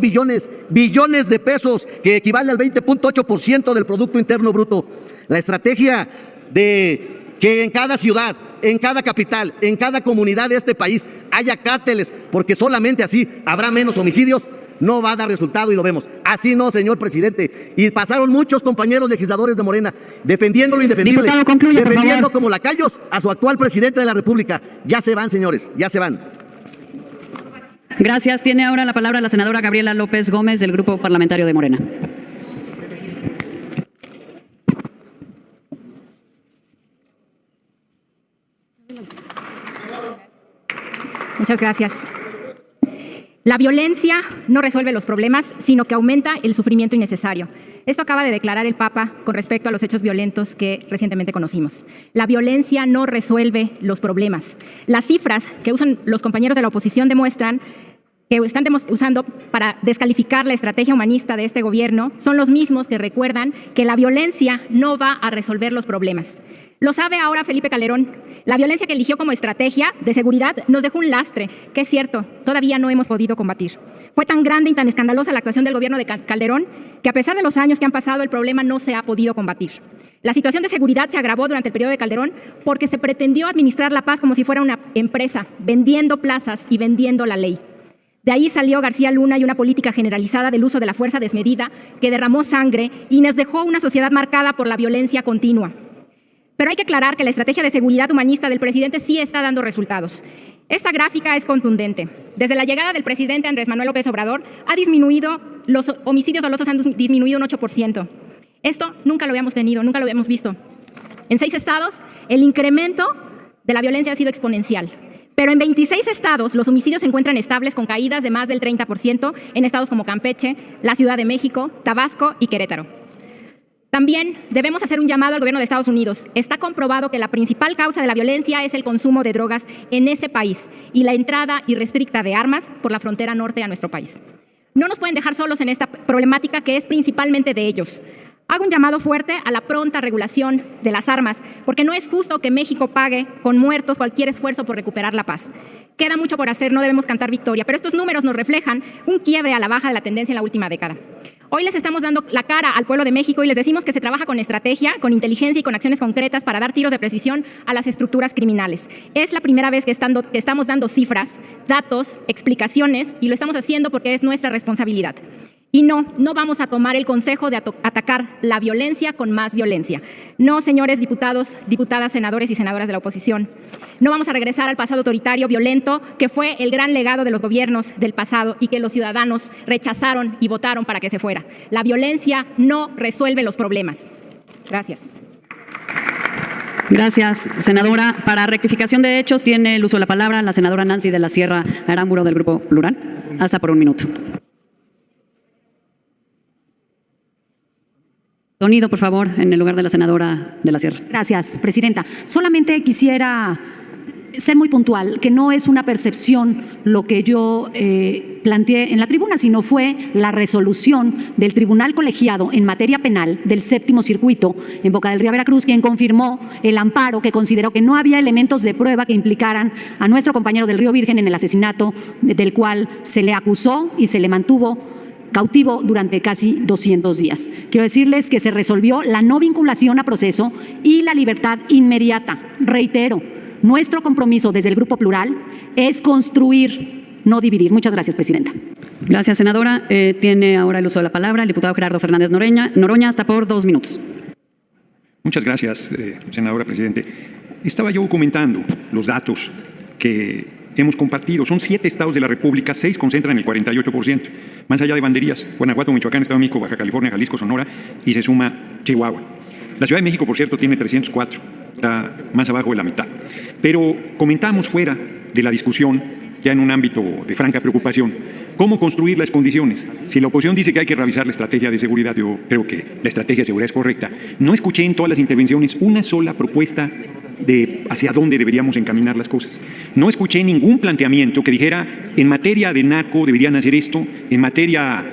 billones de pesos, que equivale al 20.8% del Producto Interno Bruto. La estrategia de que en cada ciudad, en cada capital, en cada comunidad de este país haya cárteles, porque solamente así habrá menos homicidios, no va a dar resultado y lo vemos. Así no, señor presidente. Y pasaron muchos compañeros legisladores de Morena defendiendo lo indefendible, defendiendo como lacayos a su actual presidente de la República. Ya se van, señores, ya se van. Gracias. Tiene ahora la palabra la senadora Gabriela López Gómez, del Grupo Parlamentario de Morena. Muchas gracias. La violencia no resuelve los problemas, sino que aumenta el sufrimiento innecesario. Esto acaba de declarar el Papa con respecto a los hechos violentos que recientemente conocimos. La violencia no resuelve los problemas. Las cifras que usan los compañeros de la oposición demuestran que están usando para descalificar la estrategia humanista de este gobierno son los mismos que recuerdan que la violencia no va a resolver los problemas. Lo sabe ahora Felipe Calderón. La violencia que eligió como estrategia de seguridad nos dejó un lastre, que es cierto, todavía no hemos podido combatir. Fue tan grande y tan escandalosa la actuación del gobierno de Calderón que a pesar de los años que han pasado, el problema no se ha podido combatir. La situación de seguridad se agravó durante el periodo de Calderón porque se pretendió administrar la paz como si fuera una empresa, vendiendo plazas y vendiendo la ley. De ahí salió García Luna y una política generalizada del uso de la fuerza desmedida que derramó sangre y nos dejó una sociedad marcada por la violencia continua. Pero hay que aclarar que la estrategia de seguridad humanista del presidente sí está dando resultados. Esta gráfica es contundente. Desde la llegada del presidente Andrés Manuel López Obrador, los homicidios dolosos han disminuido un 8%. Esto nunca lo habíamos tenido, nunca lo habíamos visto. En 6 estados, el incremento de la violencia ha sido exponencial. Pero en 26 estados, los homicidios se encuentran estables con caídas de más del 30% en estados como Campeche, la Ciudad de México, Tabasco y Querétaro. También debemos hacer un llamado al gobierno de Estados Unidos. Está comprobado que la principal causa de la violencia es el consumo de drogas en ese país y la entrada irrestricta de armas por la frontera norte a nuestro país. No nos pueden dejar solos en esta problemática que es principalmente de ellos. Hago un llamado fuerte a la pronta regulación de las armas, porque no es justo que México pague con muertos cualquier esfuerzo por recuperar la paz. Queda mucho por hacer, no debemos cantar victoria, pero estos números nos reflejan un quiebre a la baja de la tendencia en la última década. Hoy les estamos dando la cara al pueblo de México y les decimos que se trabaja con estrategia, con inteligencia y con acciones concretas para dar tiros de precisión a las estructuras criminales. Es la primera vez que estamos dando cifras, datos, explicaciones, y lo estamos haciendo porque es nuestra responsabilidad. Y no vamos a tomar el consejo de atacar la violencia con más violencia. No, señores diputados, diputadas, senadores y senadoras de la oposición. No vamos a regresar al pasado autoritario, violento, que fue el gran legado de los gobiernos del pasado y que los ciudadanos rechazaron y votaron para que se fuera. La violencia no resuelve los problemas. Gracias. Gracias, senadora. Para rectificación de hechos tiene el uso de la palabra la senadora Nancy de la Sierra Aramburo del Grupo Plural. Hasta por un minuto. Sonido, por favor, en el lugar de la senadora de la Sierra. Gracias, presidenta. Solamente quisiera ser muy puntual, que no es una percepción lo que yo planteé en la tribuna, sino fue la resolución del Tribunal Colegiado en materia penal del Séptimo Circuito en Boca del Río, Veracruz, quien confirmó el amparo que consideró que no había elementos de prueba que implicaran a nuestro compañero del Río Virgen en el asesinato del cual se le acusó y se le mantuvo cautivo durante casi 200 días. Quiero decirles que se resolvió la no vinculación a proceso y la libertad inmediata. Reitero, nuestro compromiso desde el Grupo Plural es construir, no dividir. Muchas gracias, presidenta. Gracias, senadora. Tiene ahora el uso de la palabra el diputado Gerardo Fernández Noroña, hasta por 2 minutos. Muchas gracias, senadora presidente. Estaba yo comentando los datos que hemos compartido. Son 7 estados de la República, 6 concentran el 48%. Más allá de banderías, Guanajuato, Michoacán, Estado de México, Baja California, Jalisco, Sonora, y se suma Chihuahua. La Ciudad de México, por cierto, tiene 304, está más abajo de la mitad. Pero comentamos fuera de la discusión, ya en un ámbito de franca preocupación, cómo construir las condiciones. Si la oposición dice que hay que revisar la estrategia de seguridad, yo creo que la estrategia de seguridad es correcta. No escuché en todas las intervenciones una sola propuesta de hacia dónde deberíamos encaminar las cosas. No escuché ningún planteamiento que dijera en materia de narco deberían hacer esto, en materia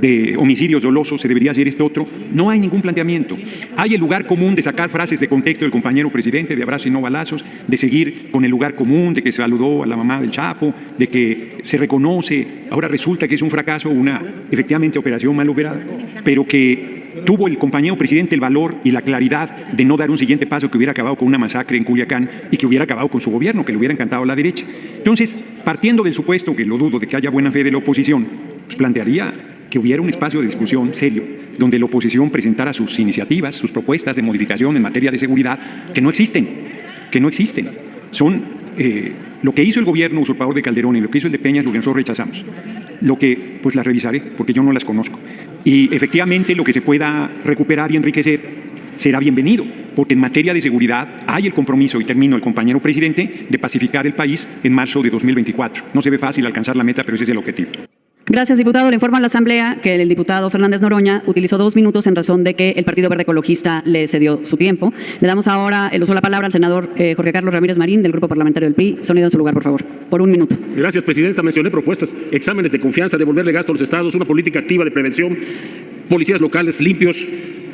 de homicidios dolosos se debería hacer esto otro. No hay ningún planteamiento. Hay el lugar común de sacar frases de contexto del compañero presidente, de abrazo y no balazos, de seguir con el lugar común, de que saludó a la mamá del Chapo, de que se reconoce, ahora resulta que es un fracaso, una efectivamente operación mal operada, pero que tuvo el compañero presidente el valor y la claridad de no dar un siguiente paso que hubiera acabado con una masacre en Culiacán y que hubiera acabado con su gobierno, que le hubiera encantado a la derecha. Entonces, partiendo del supuesto, que lo dudo, de que haya buena fe de la oposición, pues plantearía que hubiera un espacio de discusión serio, donde la oposición presentara sus iniciativas, sus propuestas de modificación en materia de seguridad, que no existen. Son lo que hizo el gobierno usurpador de Calderón y lo que hizo el de Peña, lo que nosotros rechazamos. Lo que, pues las revisaré, porque yo no las conozco. Y efectivamente lo que se pueda recuperar y enriquecer será bienvenido, porque en materia de seguridad hay el compromiso, y termino, el compañero presidente, de pacificar el país en marzo de 2024. No se ve fácil alcanzar la meta, pero ese es el objetivo. Gracias, diputado. Le informo a la Asamblea que el diputado Fernández Noroña utilizó 2 minutos en razón de que el Partido Verde Ecologista le cedió su tiempo. Le damos ahora el uso de la palabra al senador Jorge Carlos Ramírez Marín, del Grupo Parlamentario del PRI. Sonido en su lugar, por favor. Por 1 minuto. Gracias, presidenta. Mencioné propuestas, exámenes de confianza, devolverle gasto a los estados, una política activa de prevención, policías locales limpios,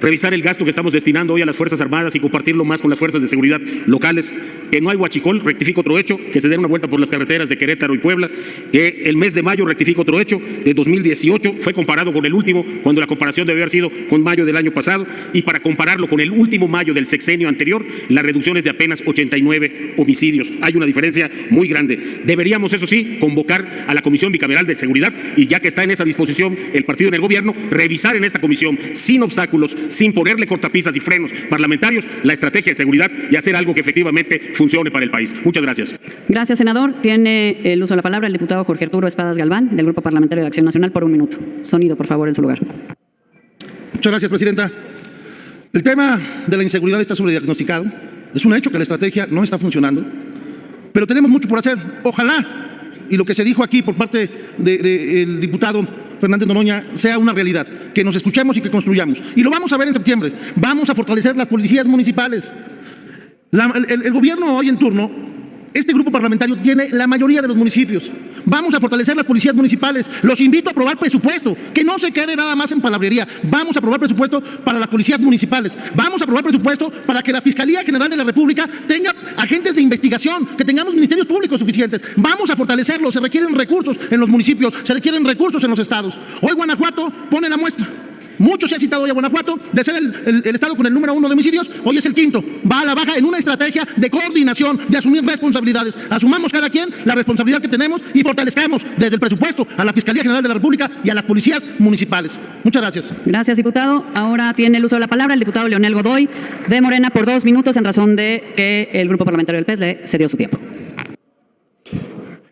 revisar el gasto que estamos destinando hoy a las Fuerzas Armadas y compartirlo más con las fuerzas de seguridad locales. Que no hay huachicol, rectifico otro hecho, que se den una vuelta por las carreteras de Querétaro y Puebla. Que el mes de mayo, rectifico otro hecho, de 2018 fue comparado con el último, cuando la comparación debe haber sido con mayo del año pasado, y para compararlo con el último mayo del sexenio anterior, la reducción es de apenas 89 homicidios. Hay una diferencia muy grande. Deberíamos, eso sí, convocar a la Comisión Bicameral de Seguridad, y ya que está en esa disposición el partido en el gobierno, revisar en esta comisión, sin obstáculos, sin ponerle cortapisas y frenos parlamentarios, la estrategia de seguridad y hacer algo que efectivamente funcione para el país. Muchas gracias. Gracias, senador. Tiene el uso de la palabra el diputado Jorge Arturo Espadas Galván, del Grupo Parlamentario de Acción Nacional, por 1 minuto. Sonido, por favor, en su lugar. Muchas gracias, presidenta. El tema de la inseguridad está sobrediagnosticado. Es un hecho que la estrategia no está funcionando, pero tenemos mucho por hacer. Ojalá, y lo que se dijo aquí por parte del diputado Fernández Noroña, sea una realidad, que nos escuchemos y que construyamos. Y lo vamos a ver en septiembre. Vamos a fortalecer las policías municipales. El gobierno hoy en turno, este grupo parlamentario tiene la mayoría de los municipios. Vamos a fortalecer las policías municipales. Los invito a aprobar presupuesto, que no se quede nada más en palabrería. Vamos a aprobar presupuesto para las policías municipales. Vamos a aprobar presupuesto para que la Fiscalía General de la República tenga agentes de investigación, que tengamos ministerios públicos suficientes. Vamos a fortalecerlo. Se requieren recursos en los municipios, se requieren recursos en los estados. Hoy Guanajuato pone la muestra. Mucho se ha citado hoy a Guanajuato, de ser el estado con el número 1 de homicidios, hoy es el quinto. Va a la baja en una estrategia de coordinación, de asumir responsabilidades. Asumamos cada quien la responsabilidad que tenemos y fortalezcamos desde el presupuesto a la Fiscalía General de la República y a las policías municipales. Muchas gracias. Gracias, diputado. Ahora tiene el uso de la palabra el diputado Leonel Godoy, de Morena, por 2 minutos, en razón de que el grupo parlamentario del PES le cedió su tiempo.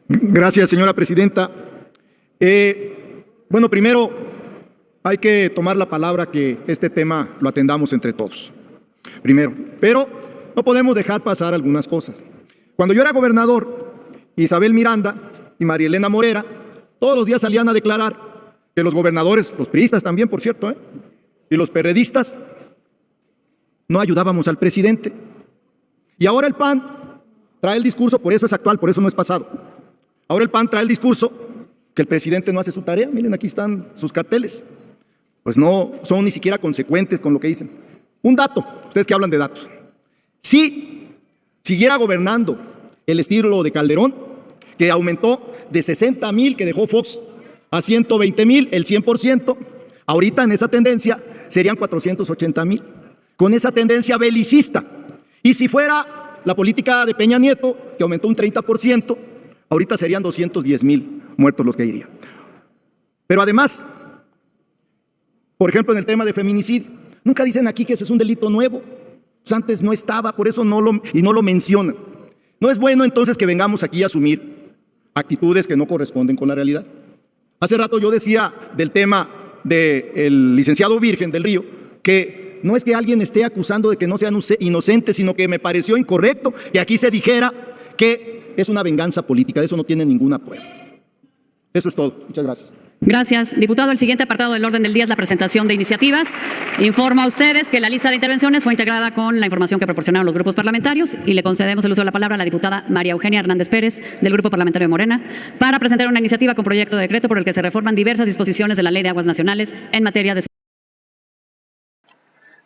Gracias, señora presidenta. Bueno, primero hay que tomar la palabra que este tema lo atendamos entre todos. Primero, pero no podemos dejar pasar algunas cosas. Cuando yo era gobernador, Isabel Miranda y María Elena Morera todos los días salían a declarar que los gobernadores, los priistas también, por cierto, y los perredistas, no ayudábamos al presidente. Y ahora el PAN trae el discurso, por eso es actual, por eso no es pasado. Ahora el PAN trae el discurso que el presidente no hace su tarea. Miren, aquí están sus carteles. Pues no son ni siquiera consecuentes con lo que dicen. Un dato, ustedes que hablan de datos. Si siguiera gobernando el estilo de Calderón, que aumentó de 60,000 que dejó Fox a 120,000, el 100%, ahorita en esa tendencia serían 480,000. Con esa tendencia belicista. Y si fuera la política de Peña Nieto, que aumentó un 30%, ahorita serían 210,000 muertos los que irían. Pero además, por ejemplo, en el tema de feminicidio, nunca dicen aquí que ese es un delito nuevo. Pues antes no estaba, por eso no lo mencionan. No es bueno entonces que vengamos aquí a asumir actitudes que no corresponden con la realidad. Hace rato yo decía del tema del licenciado Virgen del Río, que no es que alguien esté acusando de que no sean inocentes, sino que me pareció incorrecto que aquí se dijera que es una venganza política. De eso no tiene ninguna prueba. Eso es todo. Muchas gracias. Gracias, diputado. El siguiente apartado del orden del día es la presentación de iniciativas. Informo a ustedes que la lista de intervenciones fue integrada con la información que proporcionaron los grupos parlamentarios y le concedemos el uso de la palabra a la diputada María Eugenia Hernández Pérez, del Grupo Parlamentario de Morena, para presentar una iniciativa con proyecto de decreto por el que se reforman diversas disposiciones de la Ley de Aguas Nacionales en materia de...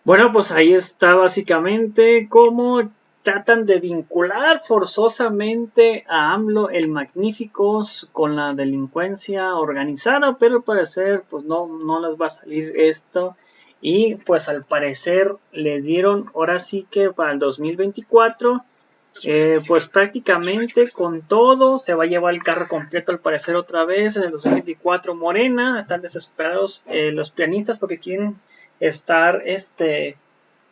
Bueno, pues ahí está básicamente cómo tratan de vincular forzosamente a AMLO el Magníficos con la delincuencia organizada, pero al parecer pues no les va a salir esto y pues al parecer les dieron ahora sí que para el 2024 pues prácticamente con todo se va a llevar el carro completo al parecer otra vez en el 2024. Morena, están desesperados los pianistas porque quieren estar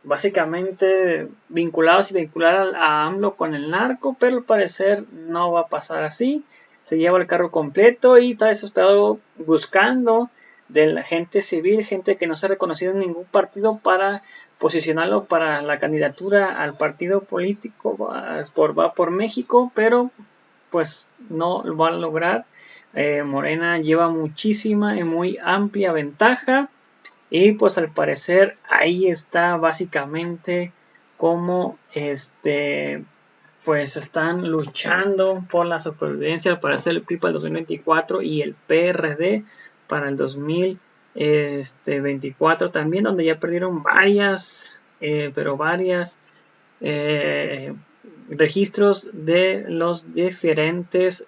básicamente vinculados y vincular a AMLO con el narco, pero al parecer no va a pasar así. Se lleva el carro completo y está desesperado buscando de la gente civil, gente que no se ha reconocido en ningún partido para posicionarlo para la candidatura al partido político Va por México, pero pues no lo van a lograr. Morena lleva muchísima y muy amplia ventaja. Y pues al parecer ahí está básicamente como pues están luchando por la supervivencia. Al parecer el PRI para el 2024 y el PRD para el 2024 también, donde ya perdieron varias registros de los diferentes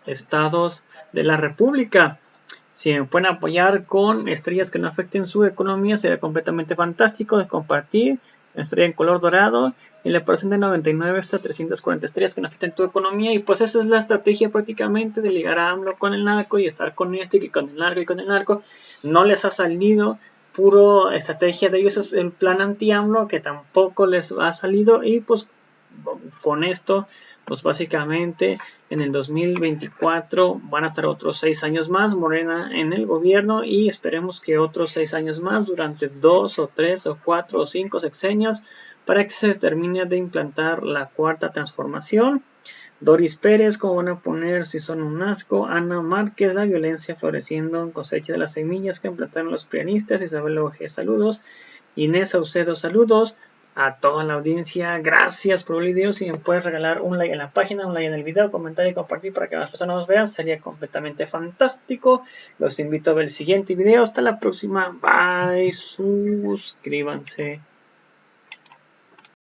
estados de la República. Si me pueden apoyar con estrellas que no afecten su economía, sería completamente fantástico de compartir. Una estrella en color dorado y la porción de 99 hasta 340 estrellas que no afecten tu economía. Y pues esa es la estrategia prácticamente de ligar a AMLO con el narco y estar con y con el narco y con el narco. No les ha salido, puro estrategia de ellos, es el plan anti-AMLO que tampoco les ha salido. Y pues con esto, pues básicamente en el 2024 van a estar otros 6 años más Morena en el gobierno y esperemos que otros 6 años más durante 2 o 3 o 4 o 5 sexenios para que se termine de implantar la cuarta transformación. Doris Pérez, como van a poner si son un asco. Ana Márquez, la violencia floreciendo en cosecha de las semillas que implantaron los pianistas. Isabel Oje, saludos. Inés Saucedo, saludos. A toda la audiencia, gracias por el video. Si me puedes regalar un like en la página, un like en el video, comentar y compartir para que más personas nos vean, sería completamente fantástico. Los invito a ver el siguiente video. Hasta la próxima. Bye. Suscríbanse.